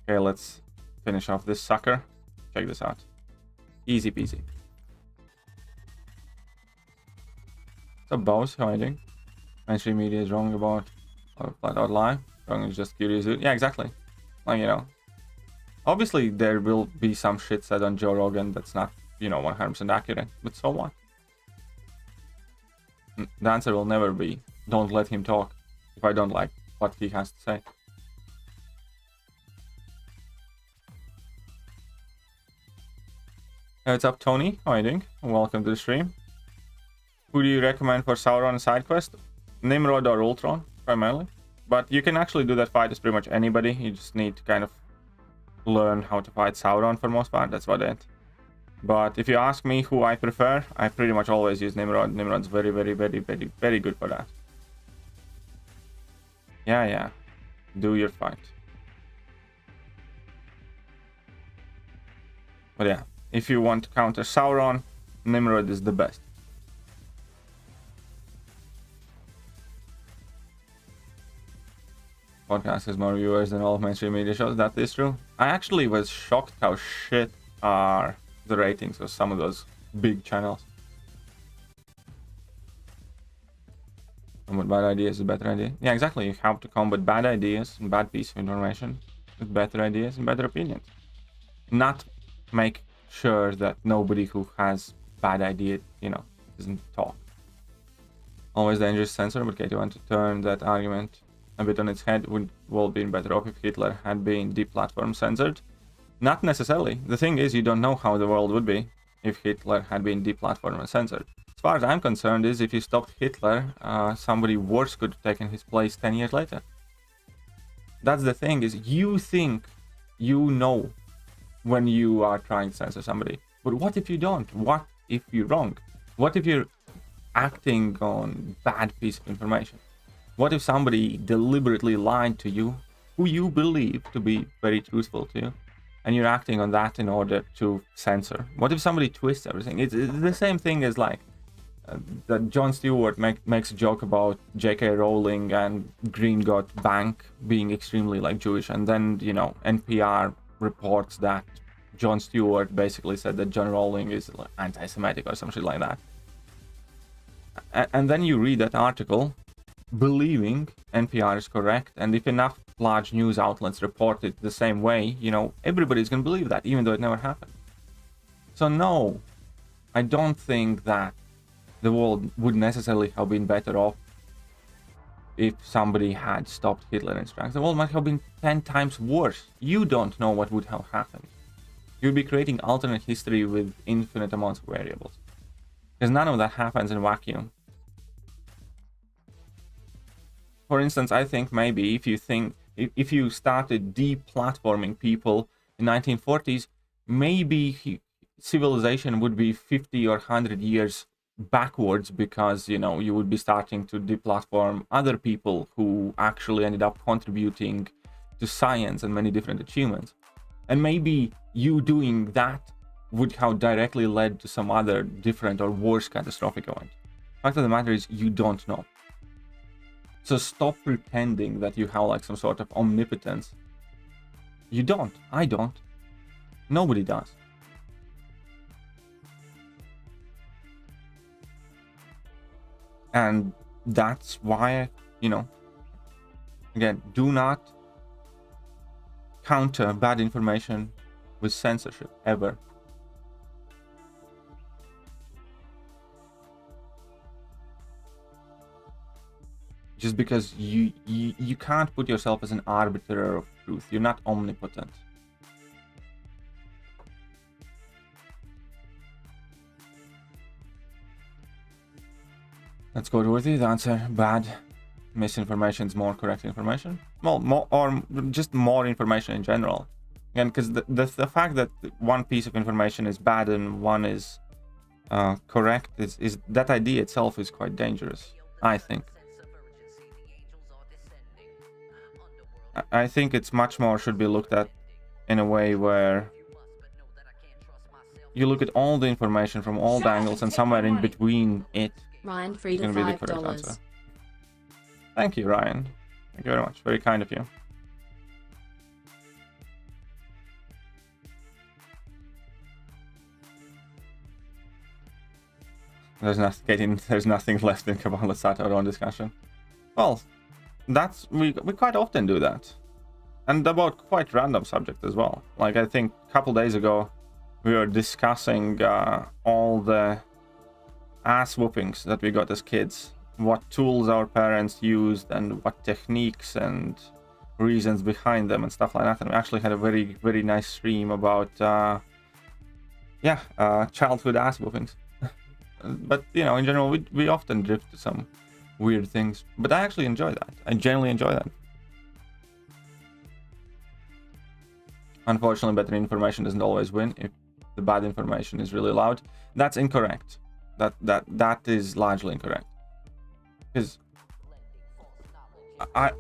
Okay, let's finish off this sucker. Check this out. Easy peasy. What's up, boss? How are you doing? Mainstream media is wrong about or flat out lie. Wrong is just curious. Yeah, exactly. Like, you know, obviously there will be some shit said on Joe Rogan that's not, you know, 100% accurate. But so what? The answer will never be, don't let him talk if I don't like what he has to say. Hey, what's up, Tony? How are you doing? Welcome to the stream. Who do you recommend for Sauron side quest? Nimrod or Ultron, primarily. But you can actually do that fight as pretty much anybody. You just need to kind of learn how to fight Sauron for most part. That's about it. But if you ask me who I prefer, I pretty much always use Nimrod. Nimrod's very, very, very, very, very good for that. Yeah. Do your fight. But yeah, if you want to counter Sauron, Nimrod is the best. Podcast has more viewers than all of mainstream media shows. That is true. I actually was shocked how shit are the ratings of some of those big channels. Combat bad ideas is a better idea. Yeah, exactly. You have to combat bad ideas and bad piece of information with better ideas and better opinions. Not make sure that nobody who has bad idea, you know, doesn't talk. Always dangerous censor, but Katie want to turn that argument a bit on its head. Would well been better off if Hitler had been deplatform censored? Not necessarily. The thing is, you don't know how the world would be if Hitler had been deplatformed and censored. As far as I'm concerned, is if you stopped Hitler, somebody worse could have taken his place 10 years later. That's the thing, is you think you know when you are trying to censor somebody. But what if you don't? What if you're wrong? What if you're acting on bad piece of information? What if somebody deliberately lied to you, who you believe to be very truthful to you, and you're acting on that in order to censor? What if somebody twists everything? It's the same thing as like that Jon Stewart makes a joke about J.K. Rowling and Green God Bank being extremely like Jewish, and then NPR reports that Jon Stewart basically said that John Rowling is like anti-Semitic or some shit like that. And then you read that article believing NPR is correct, and if enough large news outlets report it the same way, everybody's gonna believe that, even though it never happened. So no, I don't think that the world would necessarily have been better off if somebody had stopped Hitler and strikes. The world might have been 10 times worse. You don't know what would have happened. You'd be creating alternate history with infinite amounts of variables. Because none of that happens in a vacuum. For instance, I think maybe if you started deplatforming people in 1940s, maybe civilization would be 50 or 100 years backwards, because you would be starting to deplatform other people who actually ended up contributing to science and many different achievements. And maybe you doing that would have directly led to some other different or worse catastrophic event. The fact of the matter is, you don't know. So stop pretending that you have like some sort of omnipotence. You don't. I don't. Nobody does. And that's why, again, do not counter bad information with censorship, ever. Just because you can't put yourself as an arbiter of truth. You're not omnipotent. Let's go with the answer. Bad. Misinformation is more correct information. Well, more, or just more information in general. Again, because the fact that one piece of information is bad and one is correct is that idea itself is quite dangerous, I think. I think it's much more should be looked at in a way where you look at all the information from all the angles, and somewhere in between it Ryan, free is to going to be the correct $5. answer. Thank you, Ryan. Thank you very much. Very kind of you. There's nothing left in Kabam. Let's start our own discussion. Well, we quite often do that, and about quite random subject as well. Like, I think a couple days ago we were discussing all the ass whoopings that we got as kids, what tools our parents used, and what techniques and reasons behind them and stuff like that. And we actually had a very, very nice stream about childhood ass whoopings. But in general, we often drift to some weird things, but I actually enjoy that. I genuinely enjoy that. Unfortunately, better information doesn't always win. If the bad information is really loud, that's incorrect. That is largely incorrect. Because I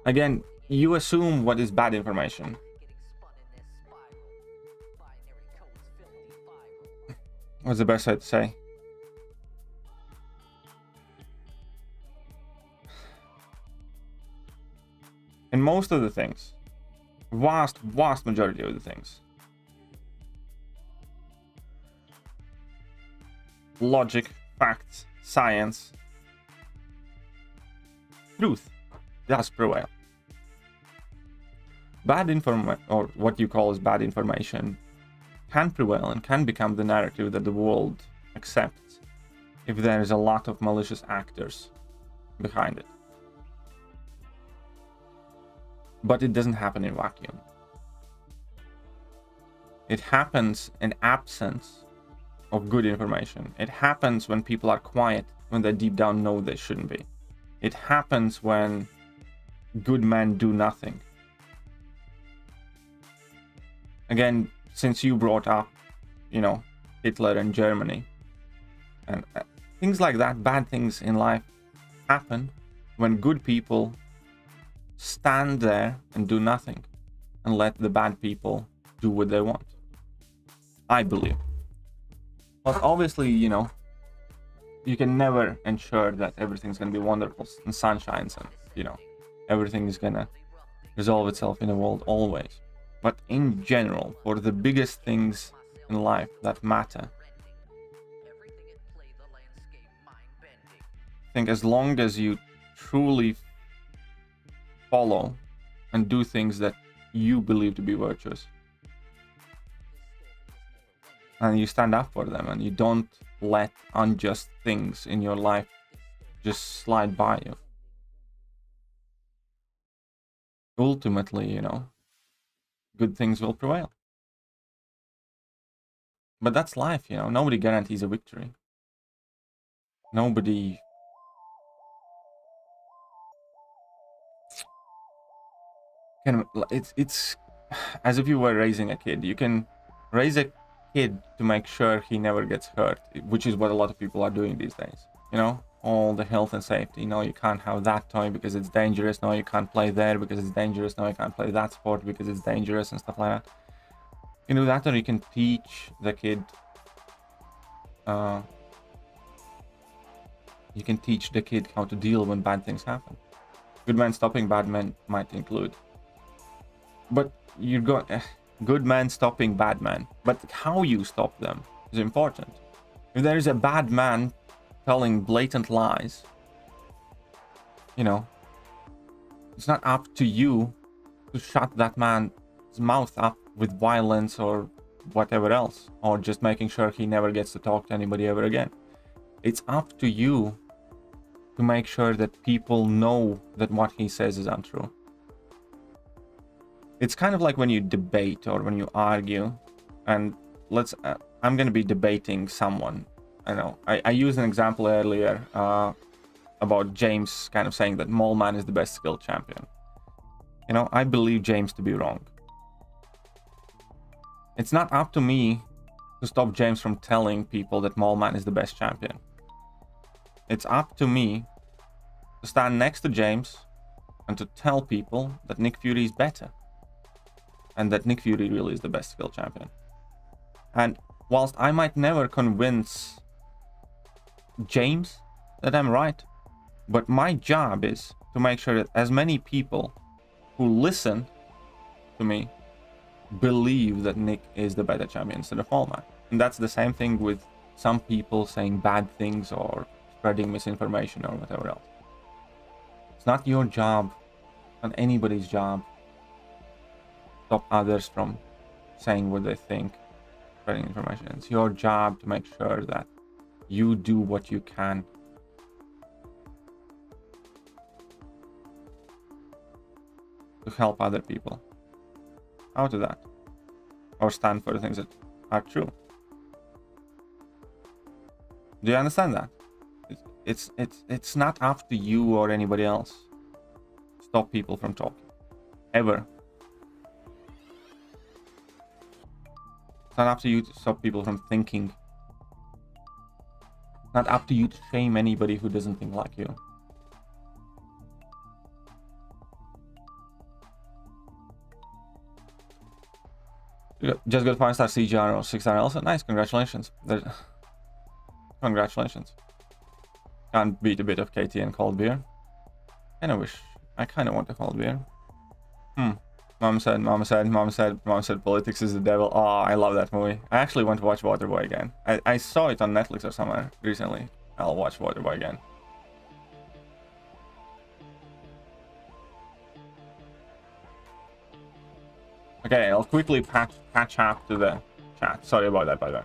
again, you assume what is bad information. What's the best way to say? In most of the things, vast majority of the things, logic, facts, science, truth does prevail. Bad information, or what you call as bad information, can prevail and can become the narrative that the world accepts if there is a lot of malicious actors behind it. But it doesn't happen in vacuum. It happens in absence of good information. It happens when people are quiet, when they deep down know they shouldn't be. It happens when good men do nothing. Again, since you brought up, Hitler and Germany, and things like that, bad things in life happen when good people stand there and do nothing and let the bad people do what they want. I believe. But obviously, you know, you can never ensure that everything's going to be wonderful and sunshines and, you know, everything is going to resolve itself in the world always. But in general, for the biggest things in life that matter, I think as long as you truly follow and do things that you believe to be virtuous, and you stand up for them, and you don't let unjust things in your life just slide by you, ultimately, you know, good things will prevail. But that's life, you know. Nobody guarantees a victory. Nobody can. It's as if you were raising a kid. You can raise a kid to make sure he never gets hurt, which is what a lot of people are doing these days. You know, all the health and safety. No, you can't have that toy because it's dangerous. No, you can't play there because it's dangerous. No, you can't play that sport because it's dangerous and stuff like that. You can do that, or you can teach the kid. You can teach the kid how to deal when bad things happen. Good men stopping bad men might include. But you're going good men stopping bad men. But how you stop them is important. If there is a bad man telling blatant lies, you know, it's not up to you to shut that man's mouth up with violence or whatever else, or just making sure he never gets to talk to anybody ever again. It's up to you to make sure that people know that what he says is untrue. It's kind of like when you debate or when you argue, and I'm going to be debating someone. I know I used an example earlier about James kind of saying that Mole Man is the best skilled champion. You know, I believe James to be wrong. It's not up to me to stop James from telling people that Mole Man is the best champion. It's up to me to stand next to James and to tell people that Nick Fury is better, and that Nick Fury really is the best skilled champion. And whilst I might never convince James that I'm right, but my job is to make sure that as many people who listen to me believe that Nick is the better champion instead of Mole Man. And that's the same thing with some people saying bad things or spreading misinformation or whatever else. It's not your job, not anybody's job, to stop others from saying what they think, spreading information. It's your job to make sure that you do what you can to help other people out of that, or stand for the things that are true. Do you understand that? It's not up to you or anybody else to stop people from talking, ever. It's not up to you to stop people from thinking. It's not up to you to shame anybody who doesn't think like you. Just got 5-star CGR or 6-star Elsa. Nice, congratulations. Congratulations. Can't beat a bit of KT and cold beer. I kind of want a cold beer. Mom said politics is the devil. Oh, I love that movie. I actually went to watch Waterboy again. I saw it on Netflix or somewhere recently. I'll watch Waterboy again. Okay, I'll quickly patch up to the chat. Sorry about that, by the way.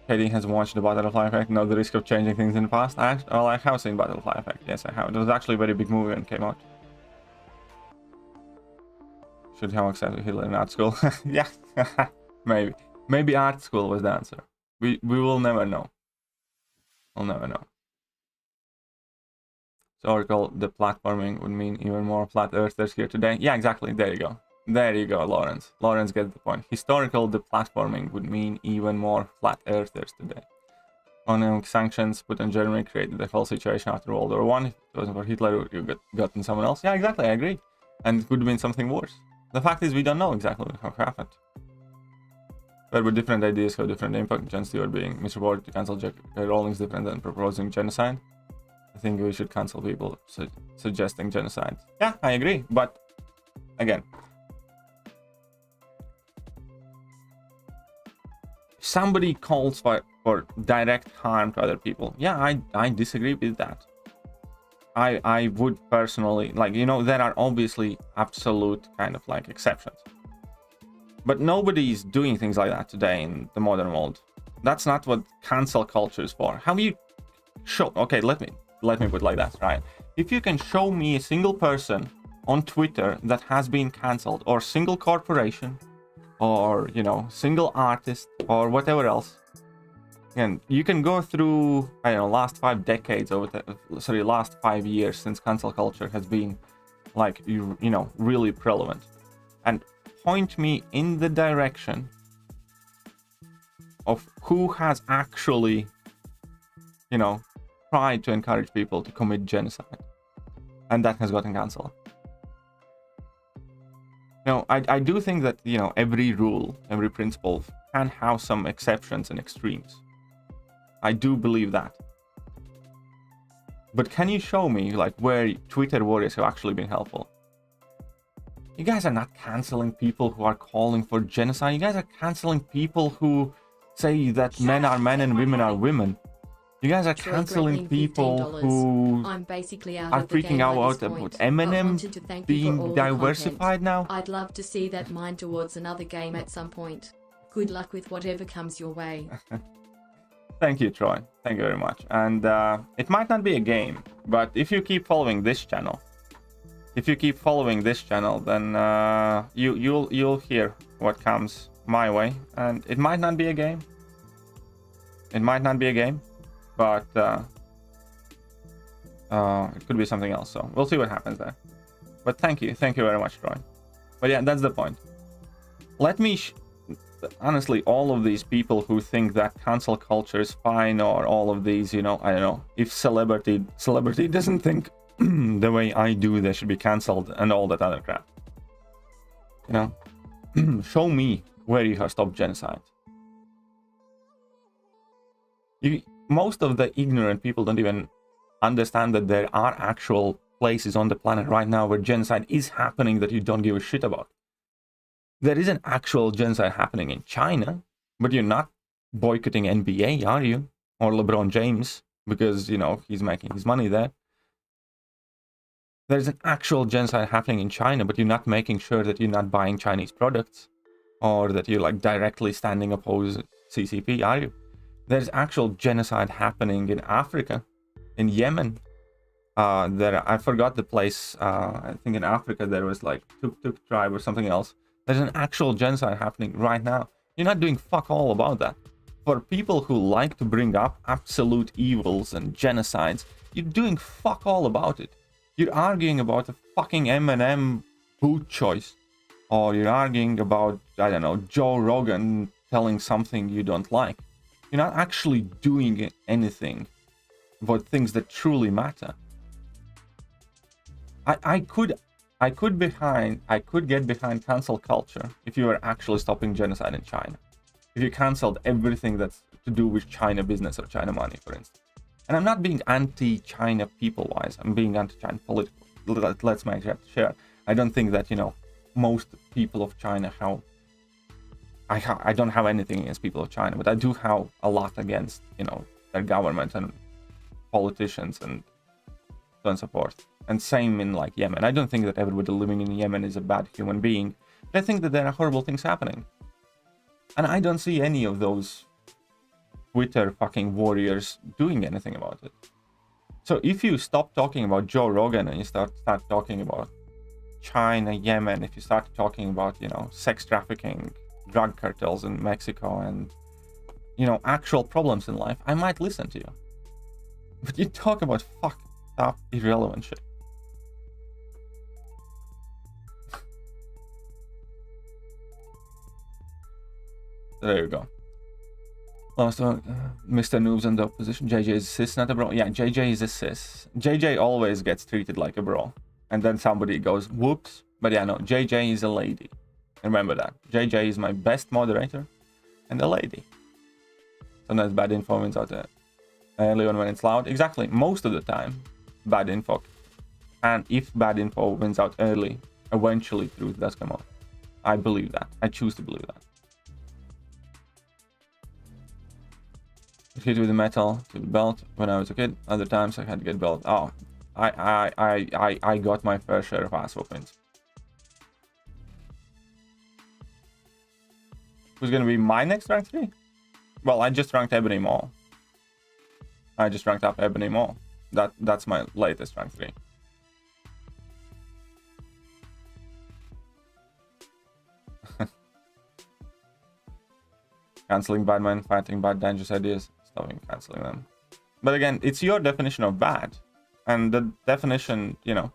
KD has watched the Butterfly Effect. Know the risk of changing things in the past. I have seen Butterfly Effect. Yes, I have. It was actually a very big movie when it came out. Should have accepted Hitler in art school. Yeah, maybe art school was the answer. We will never know. We'll never know. So Oracle, the platforming would mean even more flat earthers here today. Yeah, exactly. There you go. There you go, Lawrence. Lawrence gets the point. Historical deplatforming would mean even more flat earthers today. Economic sanctions put on Germany created the whole situation after World War I. If it wasn't for Hitler, you gotten someone else. Yeah, exactly, I agree. And it could have been something worse. The fact is, we don't know exactly how it happened. But with different ideas have different impact. Jon Stewart being Mr. Ward to cancel J.K. Rowling is different than proposing genocide. I think we should cancel people suggesting genocide. Yeah, I agree. But again, somebody calls for direct harm to other people. Yeah, I disagree with that. I would personally, like, you know, there are obviously absolute kind of like exceptions. But nobody's doing things like that today in the modern world. That's not what cancel culture is for. How you show, okay, let me put it like that, right? If you can show me a single person on Twitter that has been cancelled, or single corporation, or, you know, single artist, or whatever else, and you can go through, I don't know, last 5 decades, last 5 years since cancel culture has been, like, you know, really prevalent, and point me in the direction of who has actually, you know, tried to encourage people to commit genocide, and that has gotten cancelled. No, I do think that, you know, every rule, every principle can have some exceptions and extremes. I do believe that. But can you show me, like, where Twitter warriors have actually been helpful? You guys are not canceling people who are calling for genocide. You guys are canceling people who say that men are men and women are women. You guys are canceling people who I'm basically out are of the freaking game out at this about point. Eminem being diversified now. I'd love to see that mine towards another game at some point. Good luck with whatever comes your way. Thank you, Troy. Thank you very much. And it might not be a game, but if you keep following this channel, then you'll hear what comes my way. And it might not be a game. But it could be something else. So we'll see what happens there. But thank you very much, Troy. But yeah, that's the point. Let me honestly, all of these people who think that cancel culture is fine, or all of these, you know, I don't know, if celebrity doesn't think the way I do, they should be cancelled, and all that other crap. You know, show me where you have stopped genocide. Most of the ignorant people don't even understand that there are actual places on the planet right now where genocide is happening that you don't give a shit about. There is an actual genocide happening in China, but you're not boycotting NBA, are you? Or LeBron James, because, you know, he's making his money there. There's an actual genocide happening in China, but you're not making sure that you're not buying Chinese products, or that you're, like, directly standing opposed CCP, are you? There's actual genocide happening in Africa, in Yemen. I forgot the place. I think in Africa there was like Tuk tribe or something else. There's an actual genocide happening right now. You're not doing fuck all about that. For people who like to bring up absolute evils and genocides, you're doing fuck all about it. You're arguing about a fucking Eminem boot choice. Or you're arguing about, I don't know, Joe Rogan telling something you don't like. You're not actually doing anything about things that truly matter. I could get behind cancel culture if you were actually stopping genocide in China. If you cancelled everything that's to do with China business or China money, for instance. And I'm not being anti-China people-wise. I'm being anti-China political. Let's make that sure. I don't think that, you know, most people of China have... I don't have anything against people of China, but I do have a lot against, you know, their government and politicians and so on and so forth. And same in, like, Yemen. I don't think that everybody living in Yemen is a bad human being, but I think that there are horrible things happening. And I don't see any of those Twitter fucking warriors doing anything about it. So if you stop talking about Joe Rogan and you start talking about China, Yemen, if you start talking about, you know, sex trafficking, drug cartels in Mexico, and, you know, actual problems in life, I might listen to you. But you talk about fucked up, irrelevant shit. There you go. Last one, Mr. Noobs and the opposition. JJ is a cis, not a bro. Yeah, JJ is a cis. JJ always gets treated like a bro. And then somebody goes, whoops. But yeah, no, JJ is a lady. Remember that. JJ is my best moderator. and a lady. Sometimes bad info wins out early on when it's loud. Exactly, most of the time, bad info. And if bad info wins out early, eventually truth does come out. I believe that. I choose to believe that. Hit with the metal to the belt when I was a kid. Other times I had to get belt. Oh, I got my fair share of ass whoopings. Who's gonna be my next rank 3? Well, I just ranked Ebony Maw. I just ranked up Ebony Maw. That's my latest rank 3. Canceling bad men, fighting bad dangerous ideas, stopping canceling them. But again, it's your definition of bad. And the definition, you know,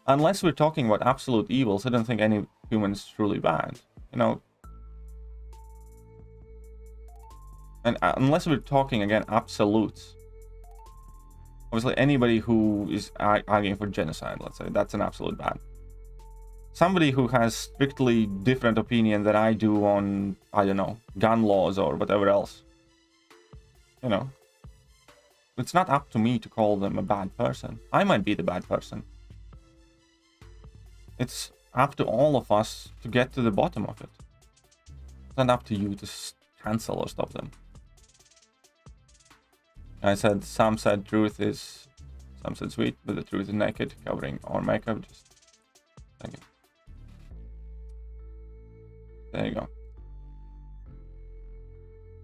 unless we're talking about absolute evils, I don't think any human is truly bad. You know, and unless we're talking, again, absolutes. Obviously, anybody who is arguing for genocide, let's say, that's an absolute bad. Somebody who has strictly different opinion than I do on, I don't know, gun laws or whatever else. You know, it's not up to me to call them a bad person. I might be the bad person. It's up to all of us to get to the bottom of it. It's not up to you to cancel or stop them. I said, some said truth is, some said sweet, but the truth is naked, covering our makeup. Just, thank you. There you go.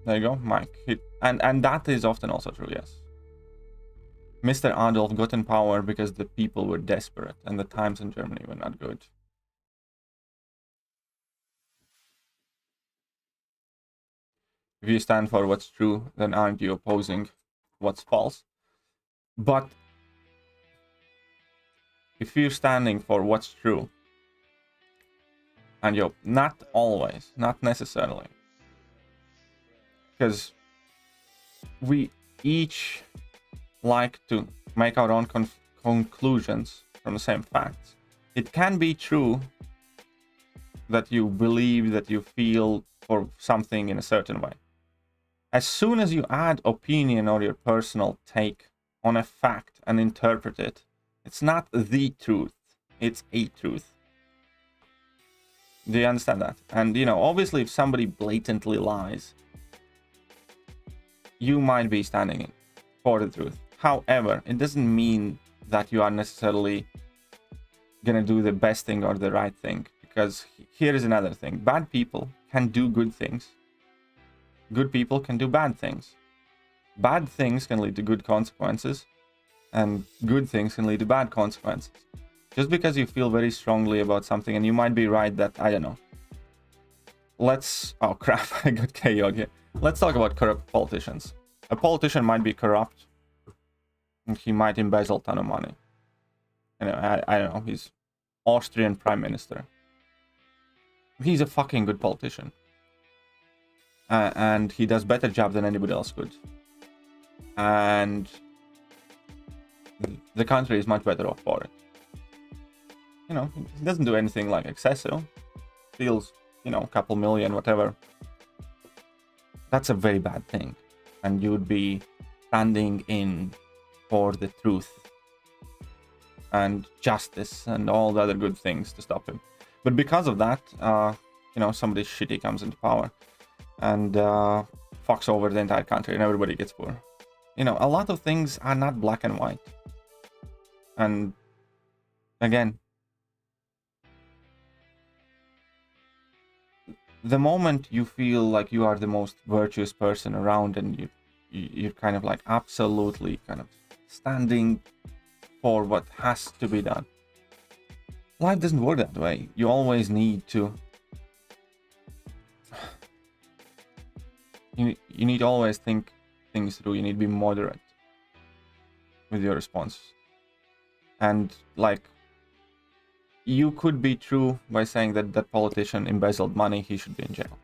There you go, Mike. And that is often also true, yes. Mr. Adolf got in power because the people were desperate and the times in Germany were not good. If you stand for what's true, then aren't you opposing what's false? But if you're standing for what's true, and you're not always, not necessarily, because we each like to make our own conclusions from the same facts. It can be true that you believe, that you feel for something in a certain way. As soon as you add opinion or your personal take on a fact and interpret it, it's not the truth, it's a truth. Do you understand that? And, you know, obviously if somebody blatantly lies, you might be standing in for the truth. However, it doesn't mean that you are necessarily gonna do the best thing or the right thing. Because here is another thing. Bad people can do good things. Good people can do bad things. Bad things can lead to good consequences. And good things can lead to bad consequences. Just because you feel very strongly about something, and you might be right that, I don't know. Oh crap, I got KO'd here. Let's talk about corrupt politicians. A politician might be corrupt. And he might embezzle a ton of money. You know, I don't know, he's Austrian Prime Minister. He's a fucking good politician. And he does better job than anybody else could. And the country is much better off for it. You know, he doesn't do anything like excessive. Steals, you know, a couple million, whatever. That's a very bad thing. And you would be standing in for the truth and justice and all the other good things to stop him. But because of that, you know, somebody shitty comes into power and fucks over the entire country and everybody gets poor. You know, a lot of things are not black and white. And again, the moment you feel like you are the most virtuous person around and you're kind of like absolutely kind of standing for what has to be done. Life doesn't work that way. You always need to... You need to always think things through. You need to be moderate with your response. And like, you could be true by saying that that politician embezzled money, he should be in jail.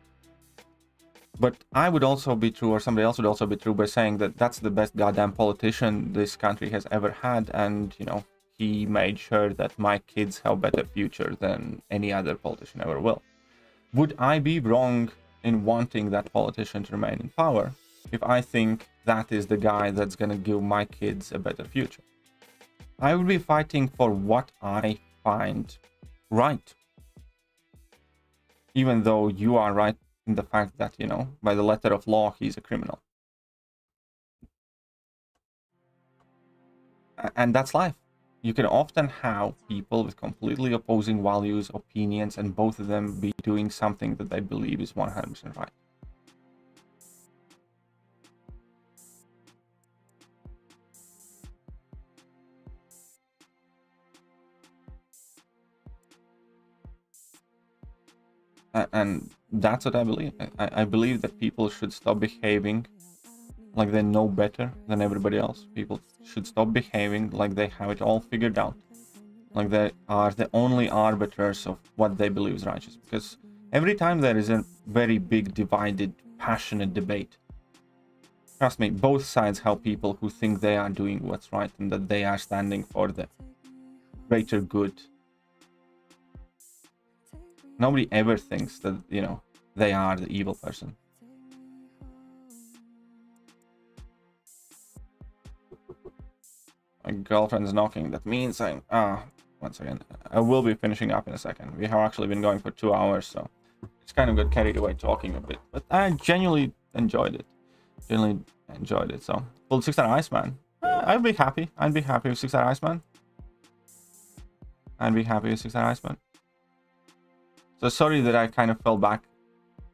But I would also be true, or somebody else would also be true, by saying that that's the best goddamn politician this country has ever had, and, you know, he made sure that my kids have a better future than any other politician ever will. Would I be wrong in wanting that politician to remain in power if I think that is the guy that's going to give my kids a better future. I would be fighting for what I find right. Even though you are right in the fact that, you know, by the letter of law, he's a criminal. And that's life. You can often have people with completely opposing values, opinions, and both of them be doing something that they believe is 100% right. And that's what I believe. I believe that people should stop behaving like they know better than everybody else. People should stop behaving like they have it all figured out, like they are the only arbiters of what they believe is righteous. Because every time there is a very big, divided, passionate debate, trust me, both sides have people who think they are doing what's right and that they are standing for the greater good. Nobody ever thinks that, you know, they are the evil person. My girlfriend's knocking. That means once again, I will be finishing up in a second. We have actually been going for 2 hours, so it's kind of got carried away talking a bit. But I genuinely enjoyed it. So, pulled 6-star Iceman. I'd be happy. I'd be happy with 6-star Iceman. I'd be happy with 6-star Iceman. So sorry that I kind of fell back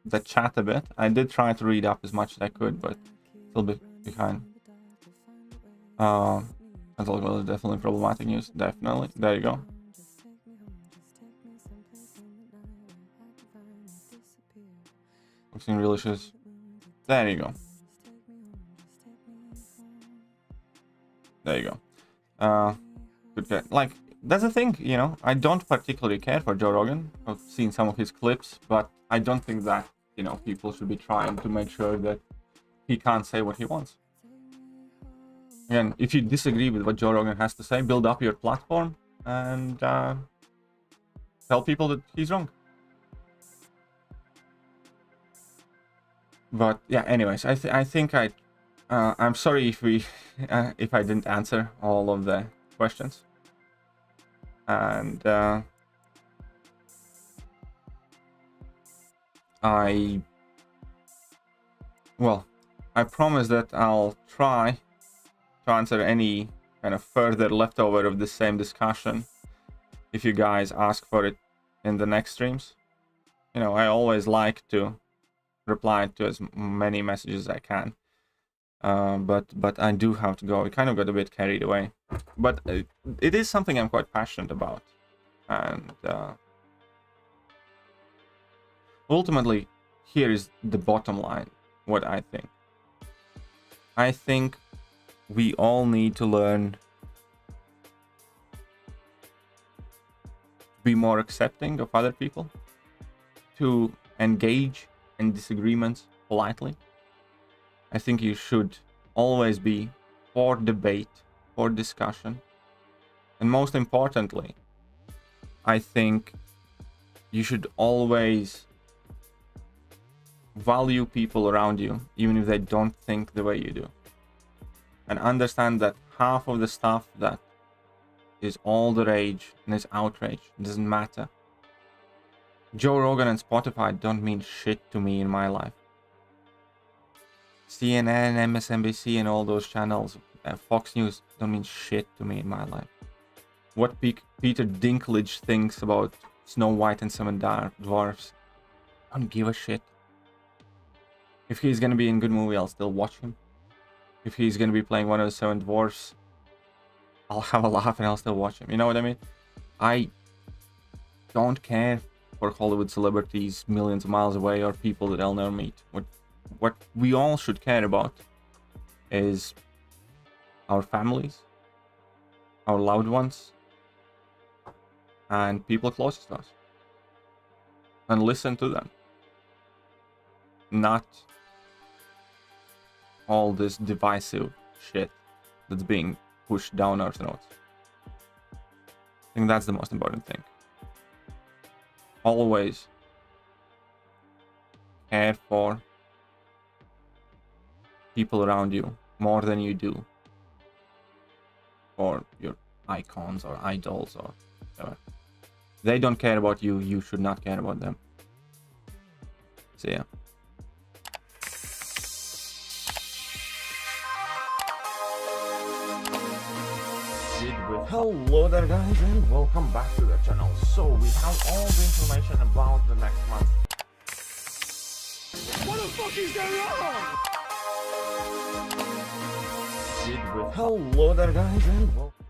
the chat a bit. I did try to read up as much as I could, but still behind. Well, definitely problematic news. Definitely. There you go. Looking really issues. There you go. There you go. Good guy. Like, that's the thing, you know, I don't particularly care for Joe Rogan. I've seen some of his clips, but I don't think that, you know, people should be trying to make sure that he can't say what he wants. Again, if you disagree with what Joe Rogan has to say, build up your platform and tell people that he's wrong. But yeah, anyways, I think I'm sorry if if I didn't answer all of the questions. And I promise that I'll try to answer any kind of further leftover of the same discussion if you guys ask for it in the next streams. You know, I always like to reply to as many messages as I can. But I do have to go. I kind of got a bit carried away. But it is something I'm quite passionate about. And ultimately, here is the bottom line, what I think. I think we all need to learn to be more accepting of other people, to engage in disagreements politely. I think you should always be for debate, for discussion. And most importantly, I think you should always value people around you, even if they don't think the way you do. And understand that half of the stuff that is all the rage and is outrage doesn't matter. Joe Rogan and Spotify don't mean shit to me in my life. CNN, MSNBC, and all those channels, Fox News, don't mean shit to me in my life. What Peter Dinklage thinks about Snow White and Seven Dwarfs, I don't give a shit. If he's gonna be in a good movie, I'll still watch him. If he's gonna be playing one of the Seven Dwarfs, I'll have a laugh and I'll still watch him. You know what I mean? I don't care for Hollywood celebrities millions of miles away or people that I'll never meet. What we all should care about is our families, our loved ones, and people closest to us. And listen to them. Not all this divisive shit that's being pushed down our throats. I think that's the most important thing. Always care for people around you more than you do for your icons or idols or whatever. They don't care about you, you should not care about them. So yeah. Hello there guys and welcome back to the channel. So we have all the information about the next month. What the fuck is going on? Hello there guys and welcome.